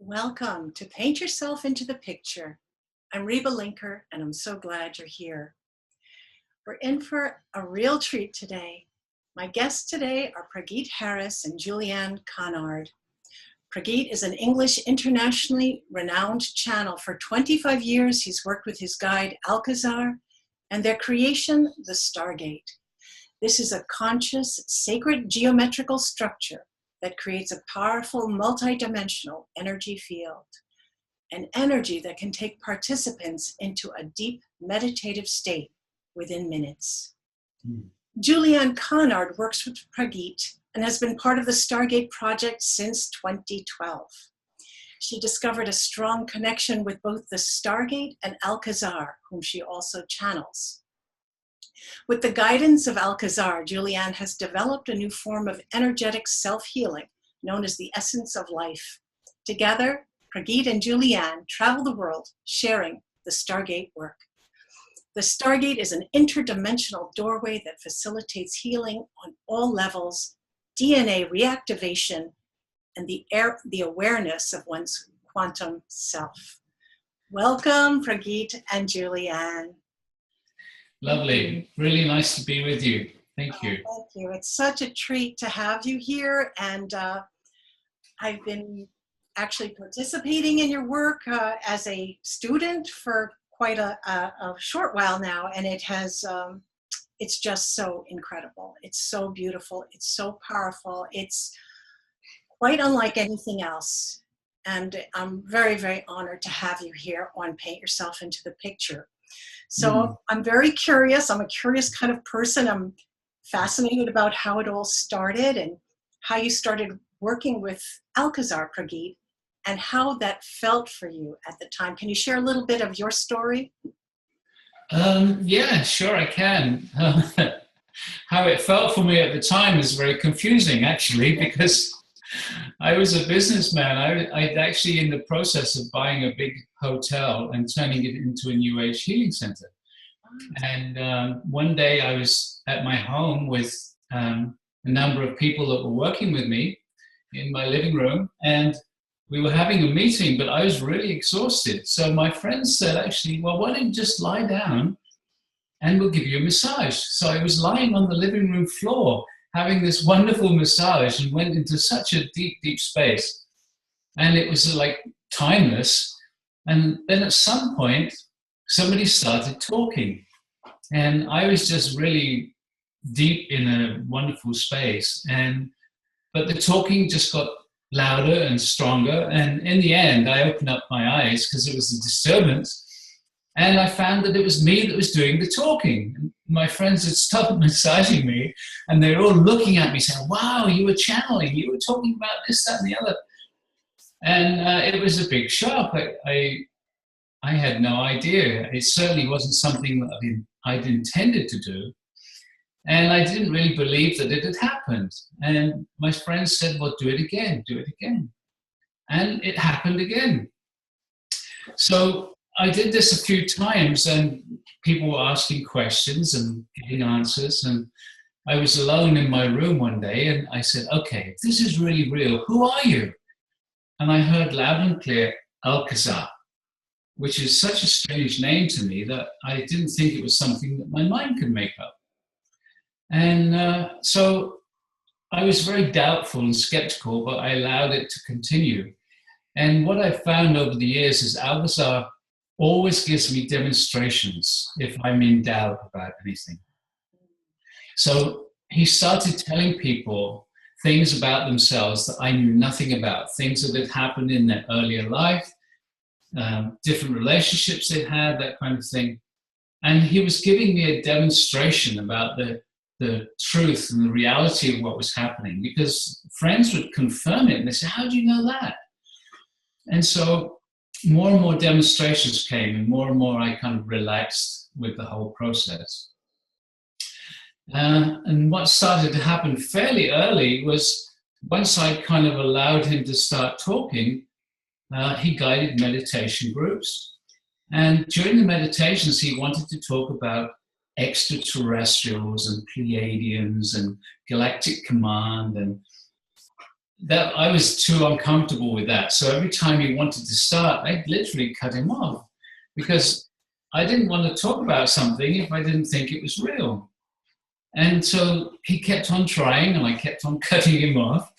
Welcome to Paint Yourself into the Picture. I'm Reba Linker, and I'm so glad you're here. We're in for a real treat today. My guests today are Prageet Harris and Julianne Conard. Pragit is an English internationally renowned channel. For 25 years, he's worked with his guide Alkazar and their creation, the Stargate. This is a conscious, sacred geometrical structure that creates a powerful multidimensional energy field, an energy that can take participants into a deep meditative state within minutes. Julianne Conard works with Pragit and has been part of the Stargate project since 2012. She discovered a strong connection with both the Stargate and Alkazar, whom she also channels. With the guidance of Alkazar, Julianne has developed a new form of energetic self-healing known as the essence of life. Together, Pragit and Julianne travel the world sharing the Stargate work. The Stargate is an interdimensional doorway that facilitates healing on all levels, DNA reactivation, and the awareness of one's quantum self. Welcome, Pragit and Julianne. Lovely. Really nice to be with you. Thank you. Thank you. It's such a treat to have you here. And I've been actually participating in your work as a student for quite a short while now. And it has, it's just so incredible. It's so beautiful. It's so powerful. It's quite unlike anything else. And I'm very, very honored to have you here on Paint Yourself into the Picture. So I'm very curious. I'm a curious kind of person. I'm fascinated about how it all started and how you started working with Alkazar, Pragit, and how that felt for you at the time. Can you share a little bit of your story? Yeah, sure I can. How it felt for me at the time is very confusing, actually, because I was a businessman. I'd actually in the process of buying a big hotel and turning it into a New Age healing center. And one day I was at my home with a number of people that were working with me in my living room, and we were having a meeting, but I was really exhausted. So my friends said, actually, well, why don't you just lie down and we'll give you a massage. So I was lying on the living room floor having this wonderful massage and went into such a deep, deep space. And it was like timeless. And then at some point, somebody started talking. And I was just really deep in a wonderful space. But the talking just got louder and stronger. And in the end, I opened up my eyes because it was a disturbance. And I found that it was me that was doing the talking. My friends had stopped massaging me, and they were all looking at me saying, wow, you were channeling, you were talking about this, that, and the other. And it was a big shock. I had no idea. It certainly wasn't something that I'd intended to do. And I didn't really believe that it had happened. And my friends said, well, do it again, do it again. And it happened again. So I did this a few times, and people were asking questions and giving answers. And I was alone in my room one day, and I said, okay, if this is really real, who are you? And I heard loud and clear, Alkazar, which is such a strange name to me that I didn't think it was something that my mind could make up. And so I was very doubtful and skeptical, but I allowed it to continue. And what I found over the years is Alkazar always gives me demonstrations if I'm in doubt about anything. So he started telling people things about themselves that I knew nothing about, things that had happened in their earlier life, different relationships they'd had, that kind of thing. And he was giving me a demonstration about the truth and the reality of what was happening, because friends would confirm it and they say, how do you know that? And so more and more demonstrations came, and more I kind of relaxed with the whole process. And what started to happen fairly early was, once I kind of allowed him to start talking, he guided meditation groups. And during the meditations, he wanted to talk about extraterrestrials and Pleiadians and galactic command and that I was too uncomfortable with that. So every time he wanted to start, I'd literally cut him off because I didn't want to talk about something if I didn't think it was real. And so he kept on trying and I kept on cutting him off.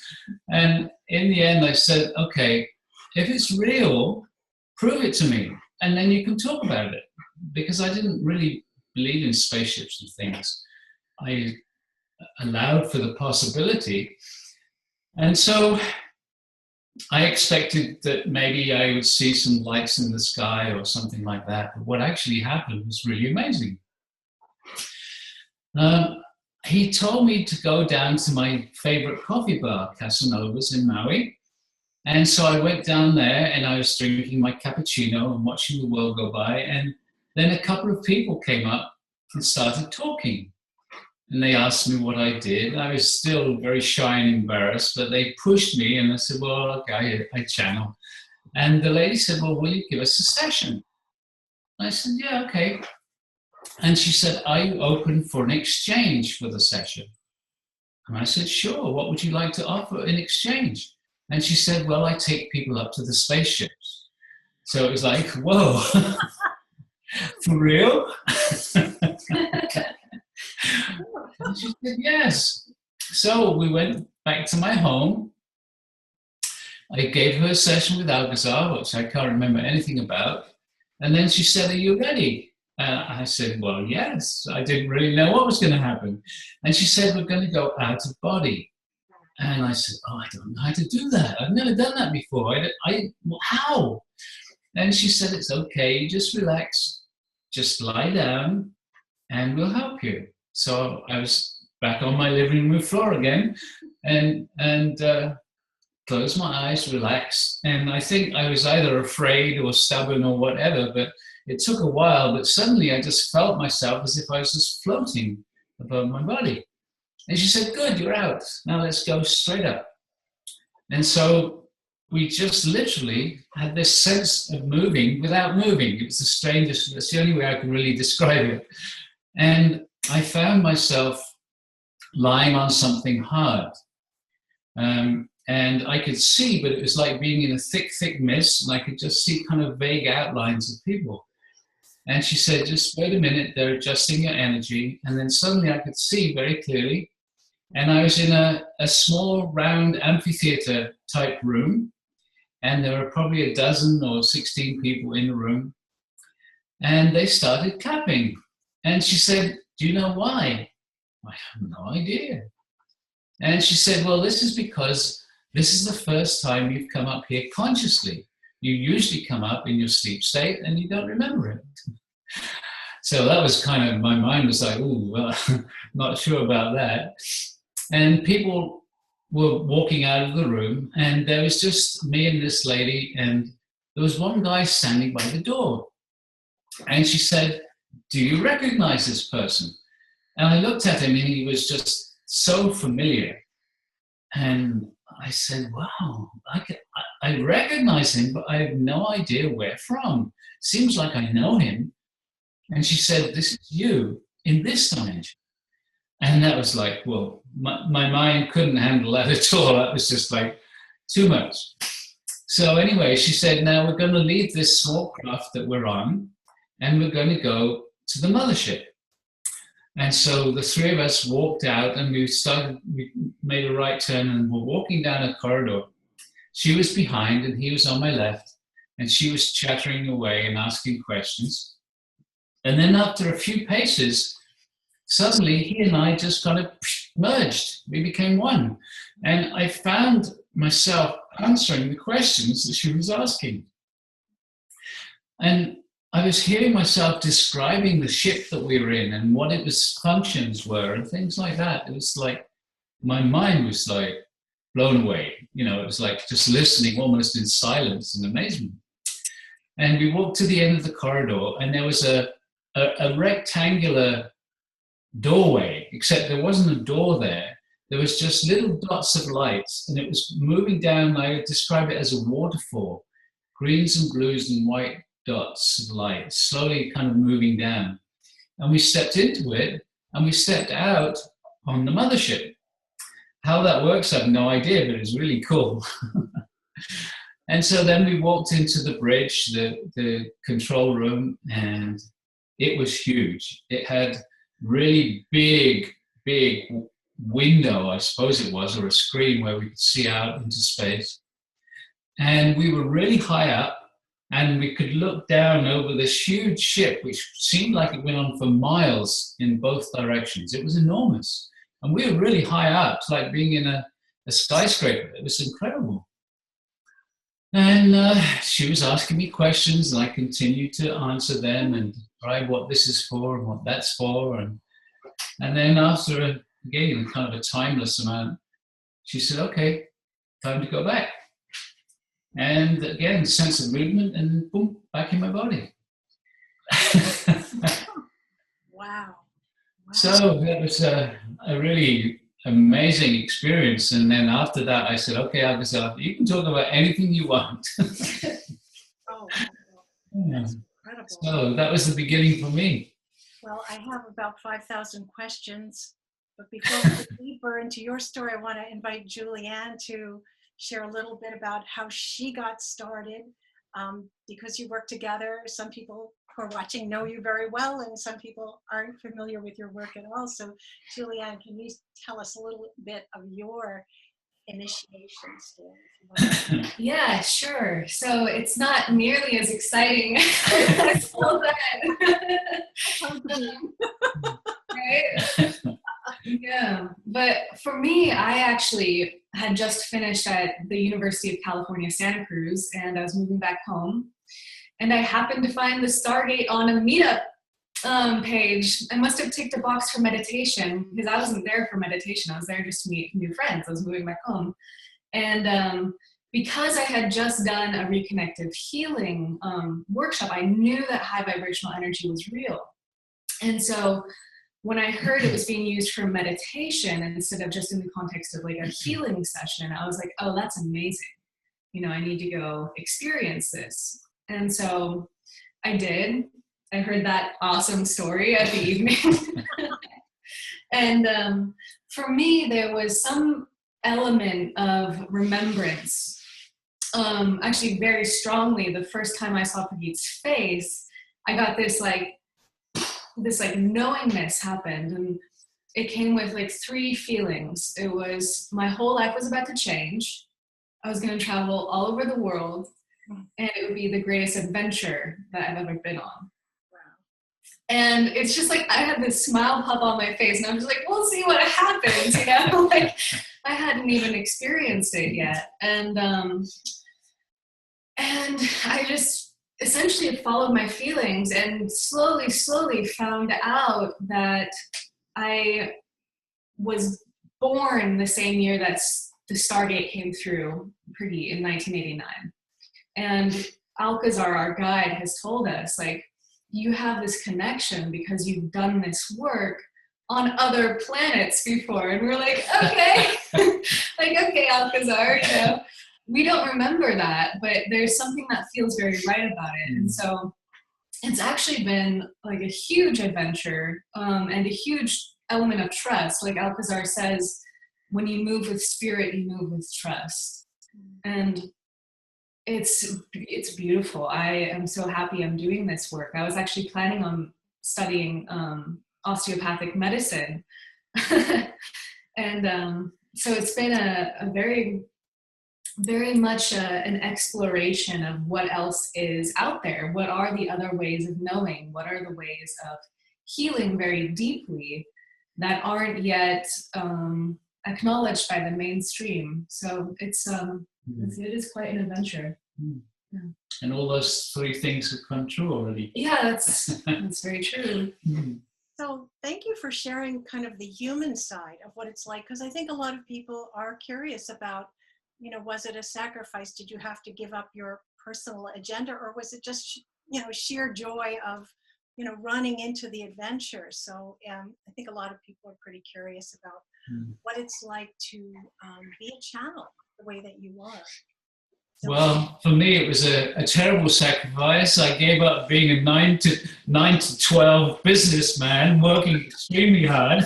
And in the end, I said, okay, if it's real, prove it to me. And then you can talk about it. Because I didn't really believe in spaceships and things. I allowed for the possibility. And so I expected that maybe I would see some lights in the sky or something like that. But what actually happened was really amazing. He told me to go down to my favorite coffee bar, Casanova's in Maui. And so I went down there and I was drinking my cappuccino and watching the world go by. And then a couple of people came up and started talking. And they asked me what I did. I was still very shy and embarrassed, but they pushed me and I said, well, okay, I channel. And the lady said, well, will you give us a session? I said, yeah, okay. And she said, are you open for an exchange for the session? And I said, sure, what would you like to offer in exchange? And she said, well, I take people up to the spaceships. So it was like, whoa, for real? And she said, yes. So we went back to my home. I gave her a session with Alkazar, which I can't remember anything about. And then she said, are you ready? I said, well, yes. I didn't really know what was going to happen. And she said, we're going to go out of body. And I said, oh, I don't know how to do that. I've never done that before. Well, how? And she said, it's okay. Just relax. Just lie down and we'll help you. So I was back on my living room floor again and closed my eyes, relaxed. And I think I was either afraid or stubborn or whatever, but it took a while. But suddenly I just felt myself as if I was just floating above my body. And she said, good, you're out. Now let's go straight up. And so we just literally had this sense of moving without moving. It was the strangest, that's the only way I can really describe it. And I found myself lying on something hard. And I could see, but it was like being in a thick, thick mist, and I could just see kind of vague outlines of people. And she said, just wait a minute, they're adjusting your energy. And then suddenly I could see very clearly. And I was in a small, round amphitheater type room. And there were probably 12 or 16 people in the room. And they started clapping. And she said, do you know why? I have no idea. And she said, well, this is because this is the first time you've come up here consciously. You usually come up in your sleep state and you don't remember it. So that was kind of, my mind was like, ooh, well, not sure about that. And people were walking out of the room and there was just me and this lady, and there was one guy standing by the door. And she said, do you recognize this person? And I looked at him and he was just so familiar. And I said, wow, I recognize him, but I have no idea where from. Seems like I know him. And she said, this is you in this dimension. And that was like, well, my mind couldn't handle that at all. That was just like too much. So anyway, she said, now we're going to leave this small craft that we're on, and we're going to go to the mothership. And so the three of us walked out and we made a right turn and we're walking down a corridor. She was behind and he was on my left, and she was chattering away and asking questions. And then after a few paces, suddenly he and I just kind of merged. We became one. And I found myself answering the questions that she was asking. And I was hearing myself describing the ship that we were in and what its functions were and things like that. It was like, my mind was like blown away. You know, it was like just listening almost in silence and amazement. And we walked to the end of the corridor and there was a rectangular doorway, except there wasn't a door there. There was just little dots of lights and it was moving down. I would describe it as a waterfall, greens and blues and white dots of light, slowly kind of moving down. And we stepped into it and we stepped out on the mothership. how that works, I have no idea, but it's really cool. And so then we walked into the bridge, the control room, and it was huge. It had really big window, I suppose it was, or a screen where we could see out into space. And we were really high up, and we could look down over this huge ship, which seemed like it went on for miles in both directions. It was enormous. And we were really high up, like being in a skyscraper. It was incredible. And she was asking me questions, and I continued to answer them and describe what this is for and what that's for. And then after, again, kind of a timeless amount, she said, okay, time to go back. And again, sense of movement, and boom, back in my body. Wow. So that was a really amazing experience. And then after that, I said, okay, Alkazar, you can talk about anything you want. Oh, Yeah. that's incredible. So that was the beginning for me. Well, I have about 5,000 questions, but before we get deeper into your story, I want to invite Julianne to share a little bit about how she got started, because you work together. Some people who are watching know you very well, and some people aren't familiar with your work at all. So Julianne, can you tell us a little bit of your initiation story? Yeah, sure. So it's not nearly as exciting as all that. Right? Yeah, but for me, I actually had just finished at the University of California, Santa Cruz, and I was moving back home. And I happened to find the Stargate on a meetup page. I must have ticked a box for meditation, because I wasn't there for meditation. I was there just to meet new friends. I was moving back home. And because I had just done a reconnective healing workshop, I knew that high vibrational energy was real. And so when I heard it was being used for meditation instead of just in the context of like a healing session, I was like, oh, that's amazing. You know, I need to go experience this. And so I did. I heard that awesome story at the evening. And for me, there was some element of remembrance. Actually, very strongly, the first time I saw Pragit's face, I got this knowingness happened, and it came with like three feelings. It was my whole life was about to change. I was going to travel all over the world, and it would be the greatest adventure that I've ever been on. And it's just like I had this smile pop on my face, and I'm just like, we'll see what happens, you know? Like I hadn't even experienced it yet. And I just essentially followed my feelings and slowly found out that I was born the same year that the Stargate came through, Pragit, in 1989. And Alkazar, our guide, has told us, like, you have this connection because you've done this work on other planets before. And we're like, okay, okay, Alkazar, you know, we don't remember that, but there's something that feels very right about it. And so it's actually been like a huge adventure and a huge element of trust. Like Alkazar says, when you move with spirit, you move with trust. And it's beautiful. I am so happy I'm doing this work. I was actually planning on studying osteopathic medicine. And so it's been a very, very much an exploration of what else is out there. What are the other ways of knowing? What are the ways of healing very deeply that aren't yet acknowledged by the mainstream? So it is quite an adventure. Yeah. And all those three things have come true already. Yeah, that's very true. So thank you for sharing kind of the human side of what it's like, because I think a lot of people are curious about, you know, was it a sacrifice? Did you have to give up your personal agenda, or was it just, you know, sheer joy of, you know, running into the adventure? So I think a lot of people are pretty curious about what it's like to be a channel the way that you are. So, well, for me, it was a terrible sacrifice. I gave up being a 9 to 12 businessman, working extremely hard,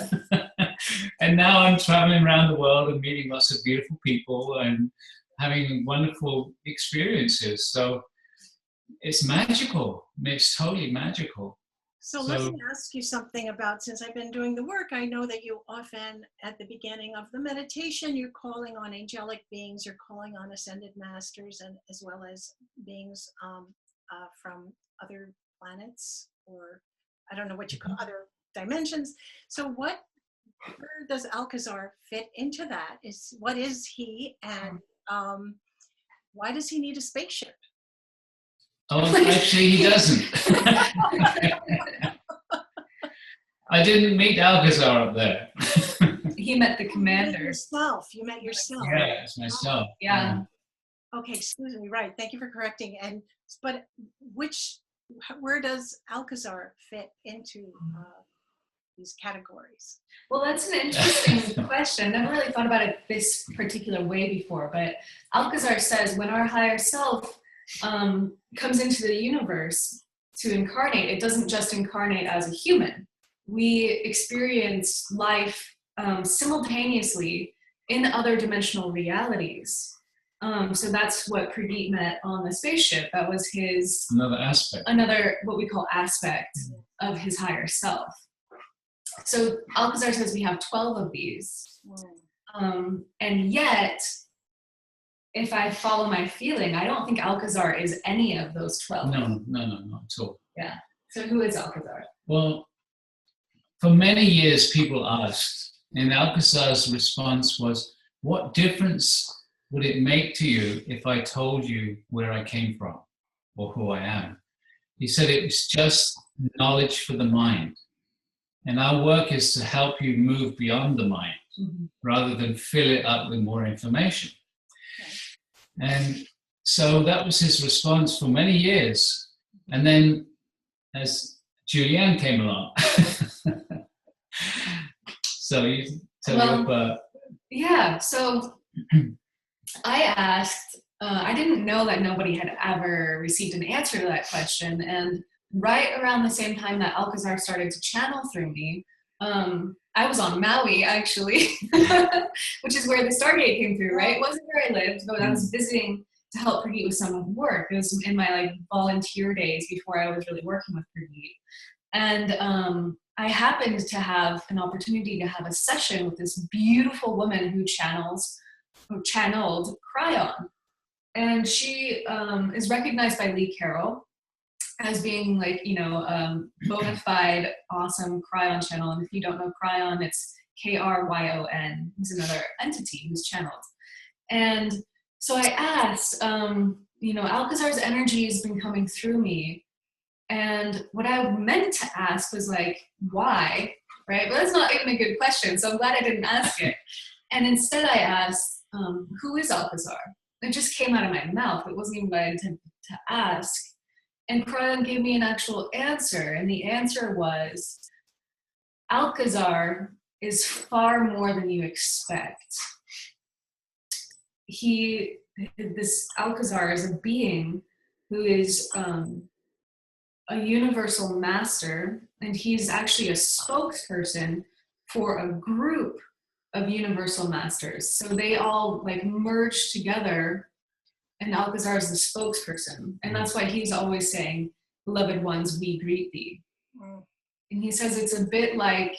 and And now I'm traveling around the world and meeting lots of beautiful people and having wonderful experiences. So it's magical. It's totally magical. So let me ask you something about, since I've been doing the work, I know that you often, at the beginning of the meditation, you're calling on angelic beings, you're calling on ascended masters, and as well as beings from other planets, or I don't know what you call other dimensions. So where does Alkazar fit into that? What is he, and why does he need a spaceship? Oh, actually, he doesn't. I didn't meet Alkazar up there. He met the commander. You met yourself. Yeah, it's myself. Yeah. Okay, excuse me. Right. Thank you for correcting. But where does Alkazar fit into these categories? Well, that's an interesting question. I've never really thought about it this particular way before, but Alkazar says when our higher self comes into the universe to incarnate, it doesn't just incarnate as a human. We experience life simultaneously in other dimensional realities. So that's what Pragit met on the spaceship. That was his another what we call aspect of his higher self. So Alkazar says we have 12 of these. And yet, if I follow my feeling, I don't think Alkazar is any of those 12. No, not at all. Yeah. So who is Alkazar? Well, for many years people asked, and Alkazar's response was, what difference would it make to you if I told you where I came from or who I am? He said it was just knowledge for the mind. And our work is to help you move beyond the mind rather than fill it up with more information. And so that was his response for many years. And then as Julianne came along, so you tell me about... Yeah, so I asked, I didn't know that nobody had ever received an answer to that question. And right around the same time that Alkazar started to channel through me, I was on Maui, actually, which is where the Stargate came through, right? It wasn't where I lived, but I was visiting to help Pragit with some work. It was in my volunteer days before I was really working with Pragit. And I happened to have an opportunity to have a session with this beautiful woman who channeled Cryon. And she is recognized by Lee Carroll as being bona fide, awesome Cryon channel. And if you don't know Cryon, it's Kryon. He's another entity who's channeled. And so I asked, Alkazar's energy has been coming through me. And what I meant to ask was why, right? But that's not even a good question. So I'm glad I didn't ask it. And instead I asked, who is Alkazar? It just came out of my mouth. It wasn't even what I intended to ask. And Cryon gave me an actual answer. And the answer was, Alkazar is far more than you expect. This Alkazar is a being who is a universal master, and he's actually a spokesperson for a group of universal masters. So they all merge together, and Alkazar is the spokesperson. And that's why he's always saying, beloved ones, we greet thee. And he says it's a bit like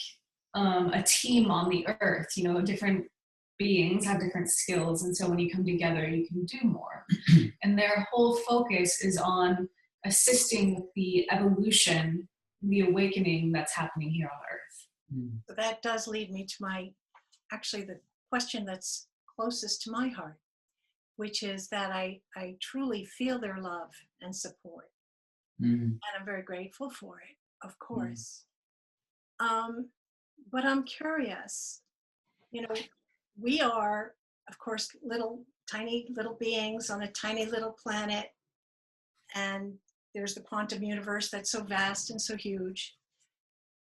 a team on the earth, different beings have different skills. And so when you come together, you can do more. And their whole focus is on assisting with the evolution, the awakening that's happening here on earth. So that does lead me to the question that's closest to my heart, which is that I truly feel their love and support. And I'm very grateful for it, of course. But I'm curious, we are, of course, tiny little beings on a tiny little planet. And there's the quantum universe that's so vast and so huge.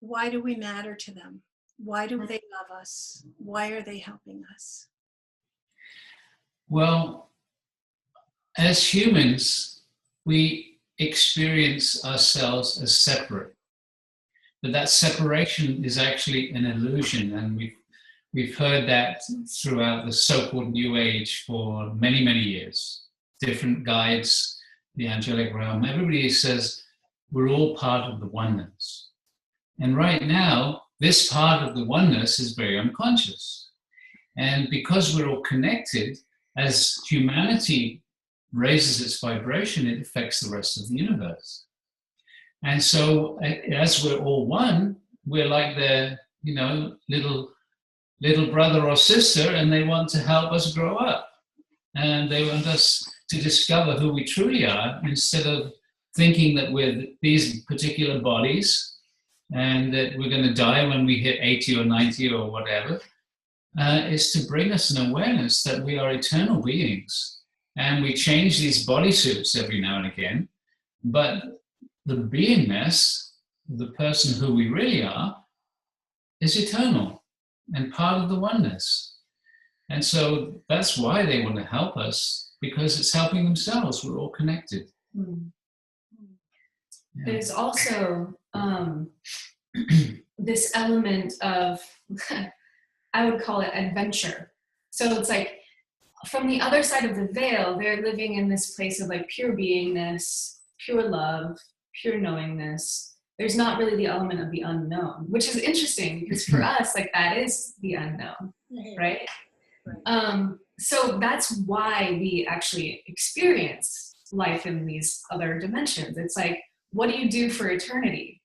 Why do we matter to them? Why do they love us? Why are they helping us? Well, as humans, we experience ourselves as separate. But that separation is actually an illusion, and we've heard that throughout the so-called New Age for many, many years. Different guides, the angelic realm, everybody says we're all part of the oneness. And right now, this part of the oneness is very unconscious. And because we're all connected, as humanity raises its vibration, it affects the rest of the universe. And so as we're all one, we're like their, little brother or sister, and they want to help us grow up. And they want us to discover who we truly are, instead of thinking that we're these particular bodies and that we're going to die when we hit 80 or 90 or whatever. Is to bring us an awareness that we are eternal beings. And we change these bodysuits every now and again, but the beingness, the person who we really are, is eternal and part of the oneness. And so that's why they want to help us, because it's helping themselves. We're all connected. Mm. Yeah. There's also this element of, I would call it adventure. So it's like, from the other side of the veil, they're living in this place of like pure beingness, pure love, pure knowingness. There's not really the element of the unknown, which is interesting, because for us, like, that is the unknown, right? So that's why we actually experience life in these other dimensions. It's like, what do you do for eternity?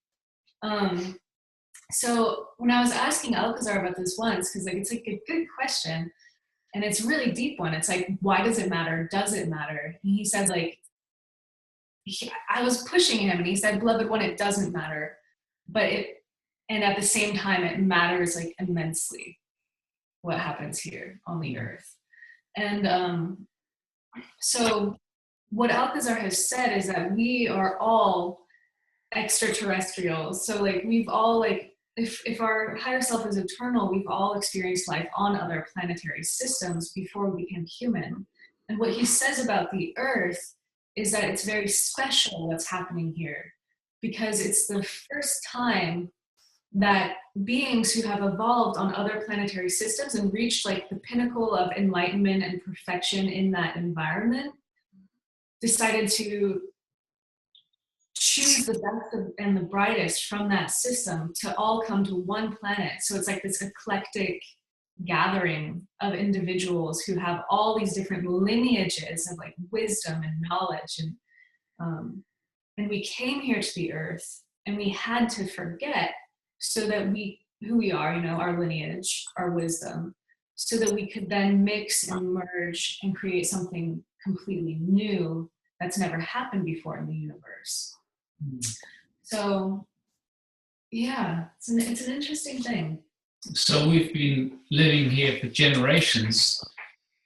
So when I was asking Alkazar about this once, because like it's like a good question, and it's a really deep one. It's like, why does it matter? Does it matter? And he said, like, I was pushing him, and he said, beloved one, it doesn't matter, and at the same time, it matters like immensely what happens here on the earth. And so what Alkazar has said is that we are all extraterrestrials. So like we've all like, if our higher self is eternal, we've all experienced life on other planetary systems before we became human. And what he says about the earth is that it's very special what's happening here, because it's the first time that beings who have evolved on other planetary systems and reached like the pinnacle of enlightenment and perfection in that environment decided to choose the best and the brightest from that system to all come to one planet. So it's like this eclectic gathering of individuals who have all these different lineages of like wisdom and knowledge, and we came here to the earth and we had to forget, so that who we are, our lineage, our wisdom, so that we could then mix and merge and create something completely new that's never happened before in the universe. So yeah, it's an interesting thing. So we've been living here for generations,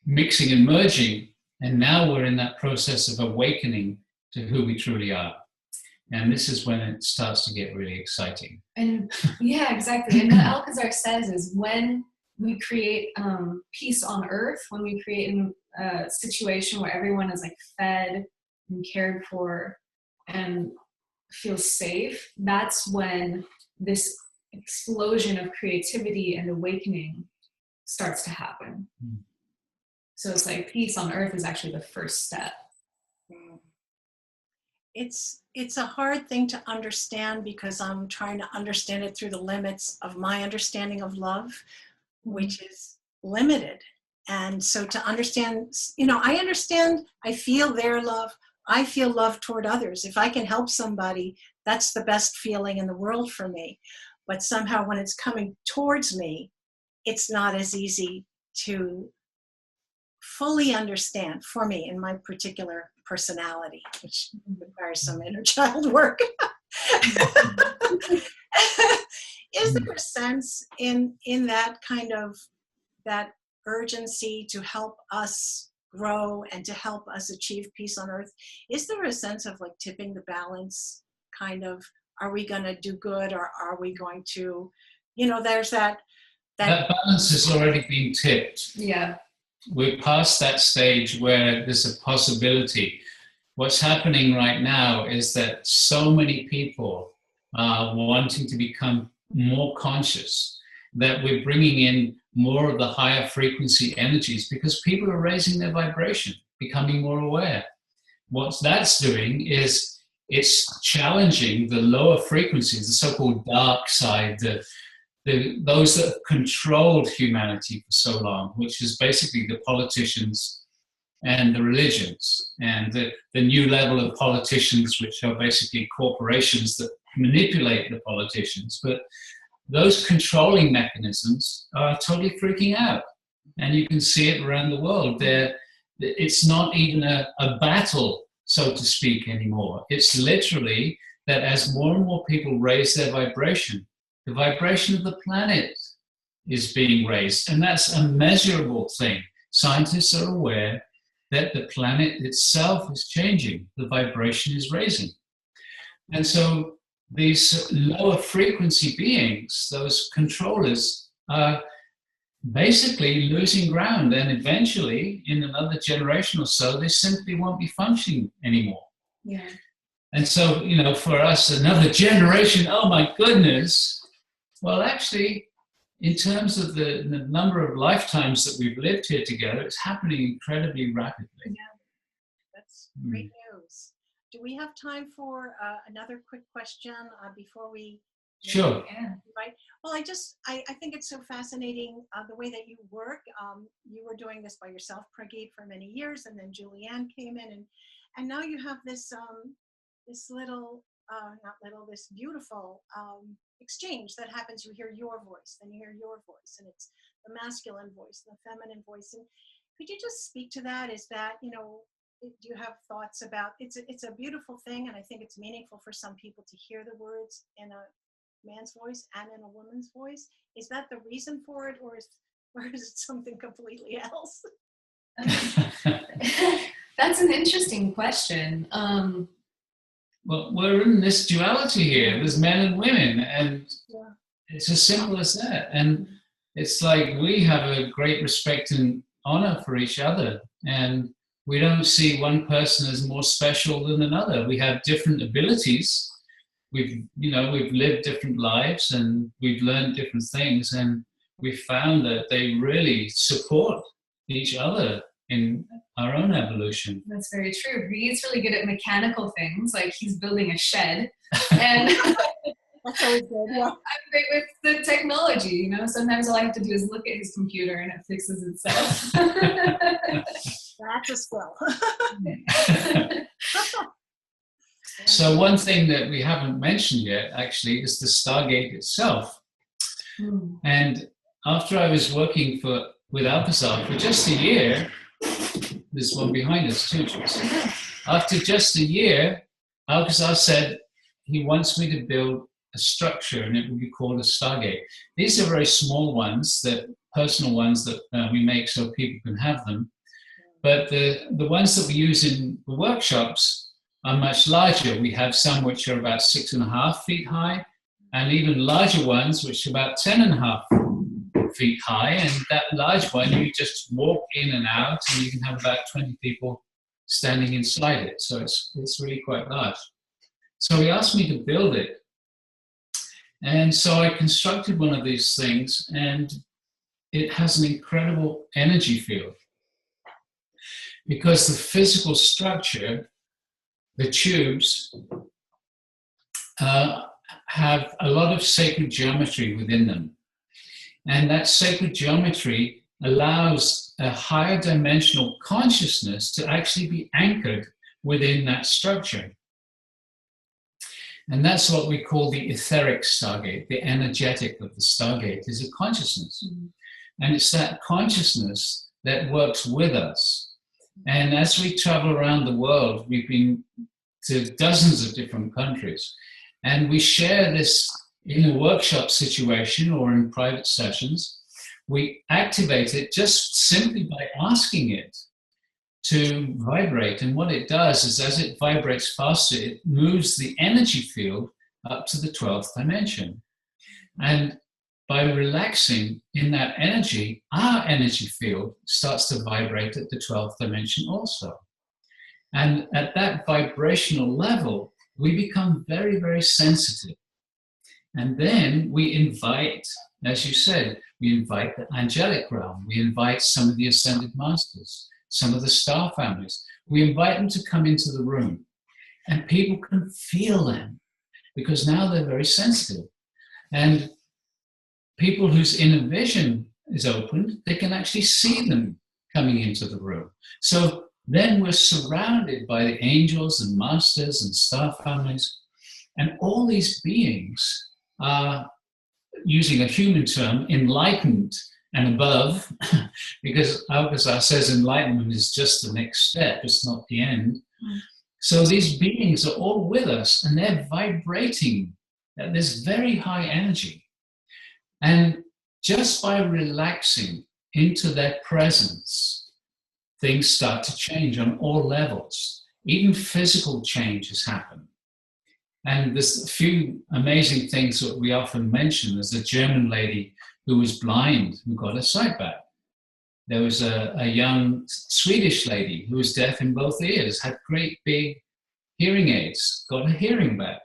mixing and merging, and now we're in that process of awakening to who we truly are. And this is when it starts to get really exciting. And yeah, exactly. And what Alkazar says is, when we create peace on earth, when we create a situation where everyone is like fed and cared for and feels safe, that's when this explosion of creativity and awakening starts to happen. So it's like peace on earth is actually the first step. It's a hard thing to understand, because I'm trying to understand it through the limits of my understanding of love, which is limited. And so to understand, I understand, I feel their love, I feel love toward others. If I can help somebody, that's the best feeling in the world for me. But somehow when it's coming towards me, it's not as easy to fully understand for me in my particular personality, which requires some inner child work. Is there a sense in that kind of, that urgency to help us grow and to help us achieve peace on earth? Is there a sense of like tipping the balance, kind of, are we going to do good, or are we going to, there's that balance has already been tipped. Yeah. We're past that stage where there's a possibility. What's happening right now is that so many people are wanting to become more conscious, that we're bringing in more of the higher frequency energies because people are raising their vibration, becoming more aware. What that's doing is it's challenging the lower frequencies, the so-called dark side, those that have controlled humanity for so long, which is basically the politicians and the religions, and the new level of politicians, which are basically corporations that manipulate the politicians. But those controlling mechanisms are totally freaking out. And you can see it around the world. It's not even a battle, so to speak, anymore. It's literally that as more and more people raise their vibration, the vibration of the planet is being raised. And that's a measurable thing. Scientists are aware that the planet itself is changing. The vibration is raising. And so these lower frequency beings, those controllers, are basically losing ground. And eventually, in another generation or so, they simply won't be functioning anymore. Yeah. And so, for us, another generation, oh my goodness. Well, actually, in terms of the number of lifetimes that we've lived here together, it's happening incredibly rapidly. Yeah, that's great news. Do we have time for another quick question before we? Sure. Right. Well, I think it's so fascinating the way that you work. You were doing this by yourself, Pragit, for many years, and then Julianne came in, and now you have this this beautiful exchange that happens. You hear your voice, then you hear your voice, and it's the masculine voice, the feminine voice. And could you just speak to that? Is that, do you have thoughts about, it's a beautiful thing, and I think it's meaningful for some people to hear the words in a man's voice and in a woman's voice. Is that the reason for it, or is it something completely else? That's an interesting question. Well, we're in this duality here. There's men and women, and it's as simple as that. And it's like we have a great respect and honor for each other, and we don't see one person as more special than another. We have different abilities. We've lived different lives, and we've learned different things, and we've found that they really support each other in our own evolution. That's very true. He's really good at mechanical things, like he's building a shed. And that's always good. Yeah. I'm great with the technology, Sometimes all I have to do is look at his computer and it fixes itself. That's a skill. So one thing that we haven't mentioned yet, actually, is the Stargate itself. And after I was working with Alkazar for just a year, there's one behind us too, Joyce. After just a year, Alkazar said he wants me to build a structure, and it will be called a Stargate. These are very small ones, personal ones that we make so people can have them. But the ones that we use in the workshops are much larger. We have some which are about 6.5 feet high, and even larger ones which are about 10.5 feet high. And that large one, you just walk in and out, and you can have about 20 people standing inside it. So it's really quite large. So he asked me to build it. And so I constructed one of these things, and it has an incredible energy field. Because the physical structure, the tubes, have a lot of sacred geometry within them. And that sacred geometry allows a higher dimensional consciousness to actually be anchored within that structure. And that's what we call the etheric Stargate. The energetic of the Stargate is a consciousness. And it's that consciousness that works with us. And as we travel around the world, we've been to dozens of different countries, and we share this in a workshop situation or in private sessions. We activate it just simply by asking it to vibrate. And what it does is, as it vibrates faster, it moves the energy field up to the 12th dimension. And by relaxing in that energy, our energy field starts to vibrate at the 12th dimension also. And at that vibrational level, we become very, very sensitive. And then we invite As you said, we invite the angelic realm. We invite some of the ascended masters, some of the star families. We invite them to come into the room, and people can feel them because now they're very sensitive. And people whose inner vision is opened, they can actually see them coming into the room. So then we're surrounded by the angels and masters and star families, and all these beings are, using a human term, enlightened and above, because Alkazar says enlightenment is just the next step, it's not the end. So these beings are all with us, and they're vibrating at this very high energy. And just by relaxing into their presence, things start to change on all levels. Even physical changes happen. And there's a few amazing things that we often mention. There's a German lady who was blind, who got her sight back. There was a young Swedish lady who was deaf in both ears, had great big hearing aids, got her hearing back.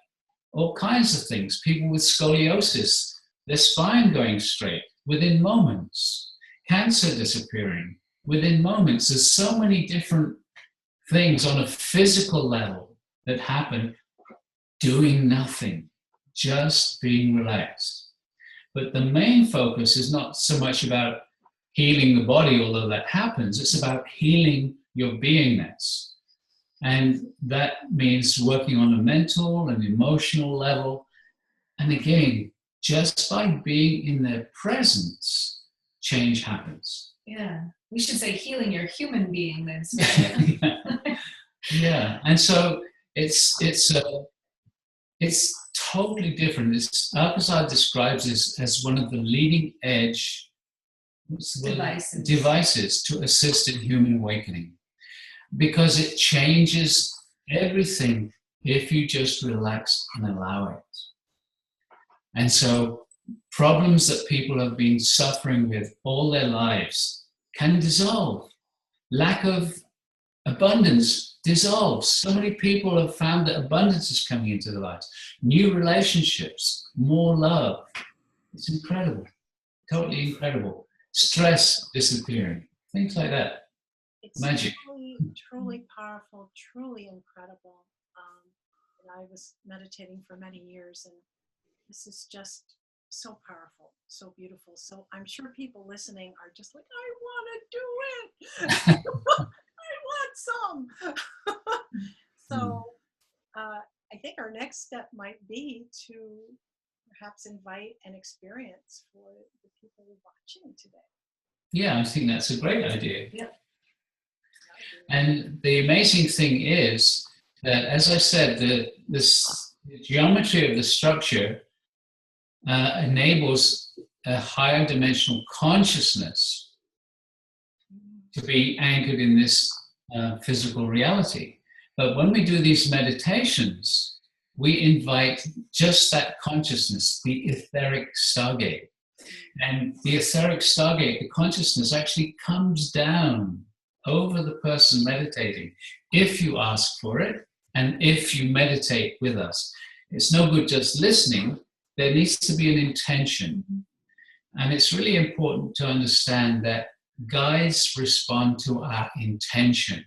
All kinds of things. People with scoliosis, their spine going straight within moments. Cancer disappearing within moments. There's so many different things on a physical level that happen doing nothing, just being relaxed. But the main focus is not so much about healing the body, although that happens, it's about healing your beingness. And that means working on a mental and emotional level. And again, just by being in their presence, change happens. Yeah, we should say healing your human beingness. Yeah, and so it's totally different. Alkazar describes this as one of the leading edge devices to assist in human awakening, because it changes everything if you just relax and allow it. And so problems that people have been suffering with all their lives can dissolve. Lack of abundance dissolves. So many people have found that abundance is coming into their lives. New relationships, more love. It's incredible. Totally incredible. Stress disappearing. Things like that. It's magic. Truly powerful, truly incredible. And I was meditating for many years, and this is just so powerful, so beautiful. So I'm sure people listening are just like, I want to do it. I want some. So I think our next step might be to perhaps invite an experience for the people watching today. Yeah, I think that's a great idea. Yeah. And the amazing thing is that, as I said, the geometry of the structure enables a higher dimensional consciousness to be anchored in this physical reality. But when we do these meditations, we invite just that consciousness, the etheric stargate. And the etheric stargate, the consciousness, actually comes down over the person meditating, if you ask for it, and if you meditate with us. It's no good just listening. There needs to be an intention. And it's really important to understand that guides respond to our intention.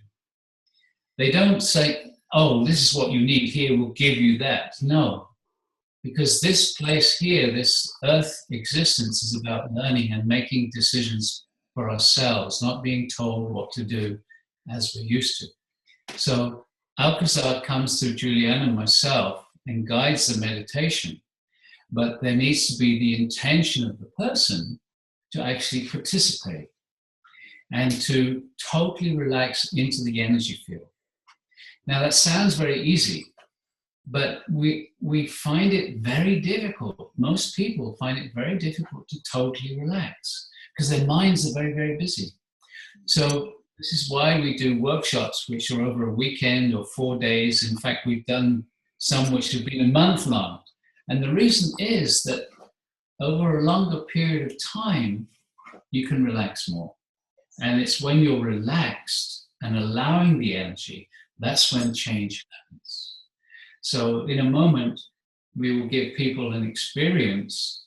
They don't say, oh, this is what you need here, we'll give you that. No, because this place here, this earth existence, is about learning and making decisions for ourselves, not being told what to do as we're used to. So Alkazar comes through Julianne and myself and guides the meditation, but there needs to be the intention of the person to actually participate and to totally relax into the energy field. Now that sounds very easy, but we find it very difficult. Most people find it very difficult to totally relax because their minds are very, very busy. So this is why we do workshops which are over a weekend or 4 days. In fact, we've done some which have been a month long. And the reason is that over a longer period of time, you can relax more. And it's when you're relaxed and allowing the energy, that's when change happens. So in a moment, we will give people an experience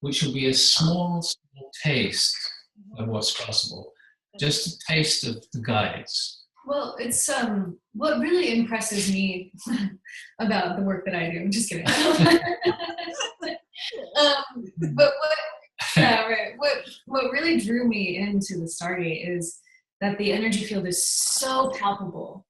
which will be a small taste of what's possible. Just a taste of the guides. Well, it's what really impresses me about the work that I do. I'm just kidding. But what really drew me into the Stargate is that the energy field is so palpable.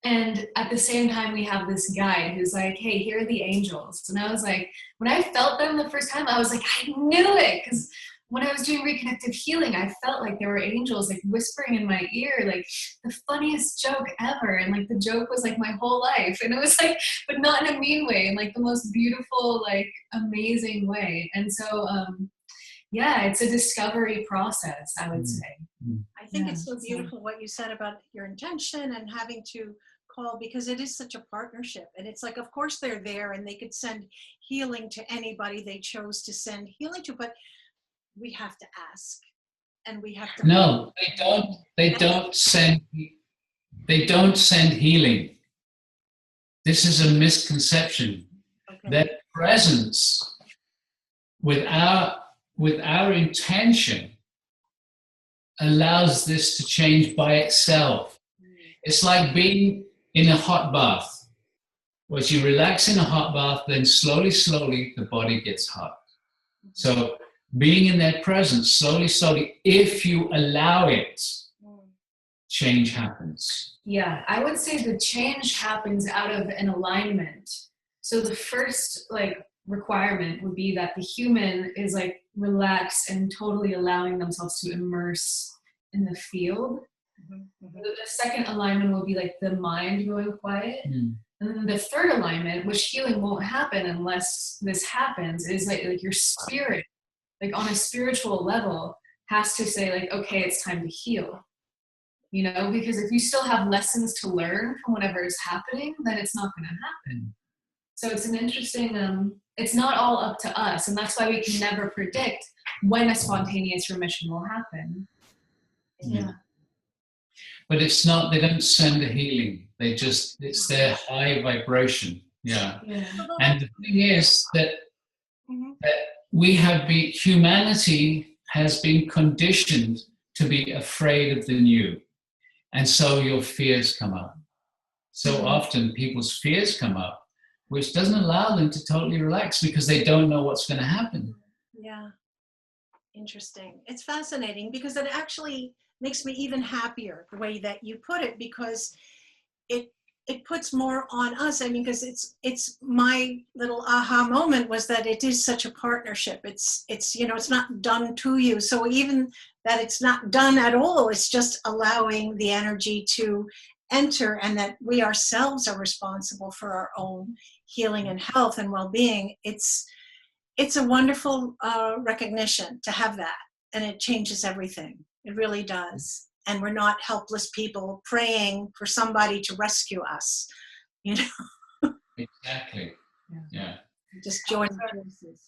And at the same time, we have this guide who's like, hey, here are the angels. And I was like, when I felt them the first time, I was like, I knew it. Because when I was doing reconnective healing, I felt like there were angels like whispering in my ear, like the funniest joke ever. And like the joke was like my whole life. And it was like, but not in a mean way, in like the most beautiful, like amazing way. And so, yeah, it's a discovery process, I would say. I think it's so beautiful what you said about your intention and having to call, because it is such a partnership. And it's like, of course they're there and they could send healing to anybody they chose to send healing to, but we have to ask, and we have to. No, they don't. They don't send healing. This is a misconception. Okay. Their presence with our intention allows this to change by itself. It's like being in a hot bath. As you relax in a hot bath, then slowly, the body gets hot. So being in their presence, slowly, if you allow it, change happens. Yeah, I would say the change happens out of an alignment. So the first requirement would be that the human is relaxed and totally allowing themselves to immerse in the field. The second alignment will be the mind going quiet. And then the third alignment, which healing won't happen unless this happens, is your spirit, on a spiritual level, has to say okay, it's time to heal. Because if you still have lessons to learn from whatever is happening, then it's not going to happen. So it's an interesting, it's not all up to us. And that's why we can never predict when a spontaneous remission will happen. Yeah. But it's not, they don't send a healing. It's their high vibration. Yeah. And the thing is that humanity has been conditioned to be afraid of the new. And so your fears come up. So often people's fears come up, which doesn't allow them to totally relax because they don't know what's going to happen. Yeah. Interesting. It's fascinating because it actually makes me even happier the way that you put it, because it puts more on us. I mean, because it's my little aha moment was that it is such a partnership. It's it's not done to you. So even that it's not done at all, it's just allowing the energy to enter, and that we ourselves are responsible for our own healing and health and well-being. It's a wonderful recognition to have that, and it changes everything. It really does. And we're not helpless people praying for somebody to rescue us, Exactly. Yeah. Just join forces.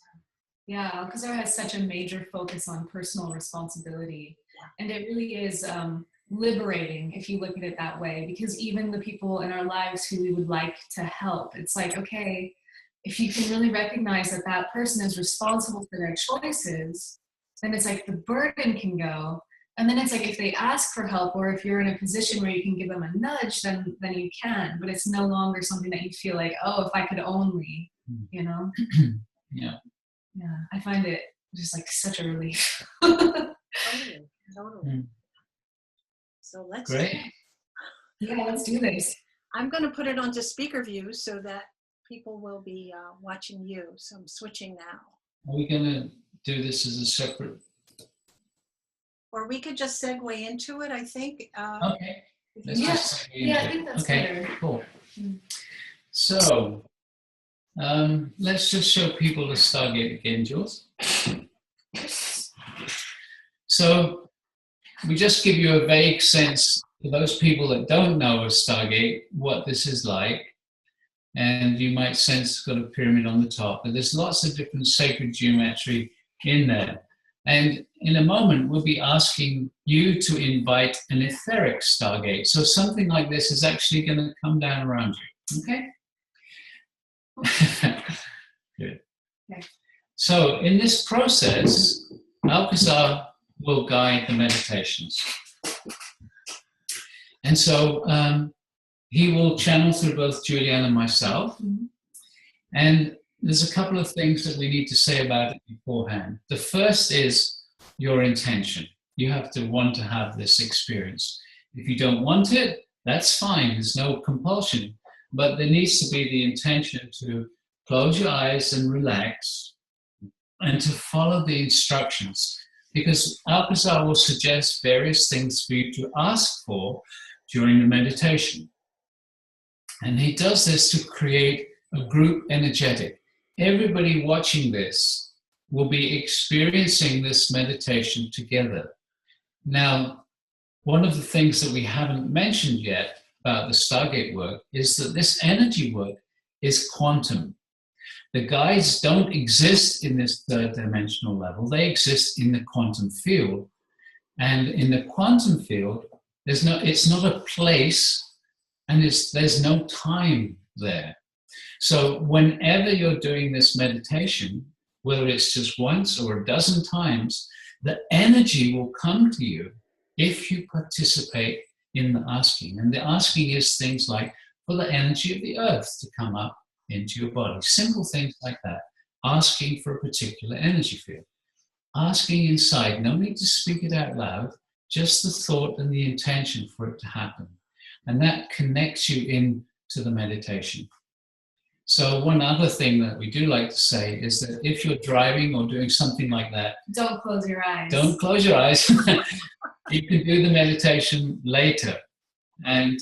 Yeah, Alkazar has such a major focus on personal responsibility. And it really is liberating if you look at it that way, because even the people in our lives who we would like to help, it's okay, if you can really recognize that that person is responsible for their choices, then it's the burden can go. And then it's if they ask for help, or if you're in a position where you can give them a nudge, then you can. But it's no longer something that you feel oh, if I could only, Yeah. Yeah, I find it just such a relief. Totally. So let's let's do this. I'm going to put it onto speaker view so that people will be watching you. So I'm switching now. Are we going to do this as a separate? Or we could just segue into it, I think. Okay. I think that's better. Cool. So, let's just show people the Stargate again, Jules. So, we just give you a vague sense for those people that don't know a Stargate, what this is like. And you might sense it's got a pyramid on the top, but there's lots of different sacred geometry in there. And in a moment, we'll be asking you to invite an etheric Stargate. So something like this is actually going to come down around you. Okay? Good. Okay. So in this process, Alkazar will guide the meditations. And so he will channel through both Julianne and myself. Mm-hmm. And there's a couple of things that we need to say about it beforehand. The first is your intention. You have to want to have this experience. If you don't want it, that's fine. There's no compulsion. But there needs to be the intention to close your eyes and relax and to follow the instructions. Because Alkazar will suggest various things for you to ask for during the meditation. And he does this to create a group energetic. Everybody watching this will be experiencing this meditation together. Now, one of the things that we haven't mentioned yet about the Stargate work is that this energy work is quantum. The guides don't exist in this third dimensional level. They exist in the quantum field. And in the quantum field, it's not a place and there's no time there. So whenever you're doing this meditation, whether it's just once or a dozen times, the energy will come to you if you participate in the asking. And the asking is things like for the energy of the earth to come up into your body. Simple things like that. Asking for a particular energy field. Asking inside, no need to speak it out loud, just the thought and the intention for it to happen. And that connects you into the meditation. So one other thing that we do like to say is that if you're driving or doing something like that, don't close your eyes. Don't close your eyes. You can do the meditation later. And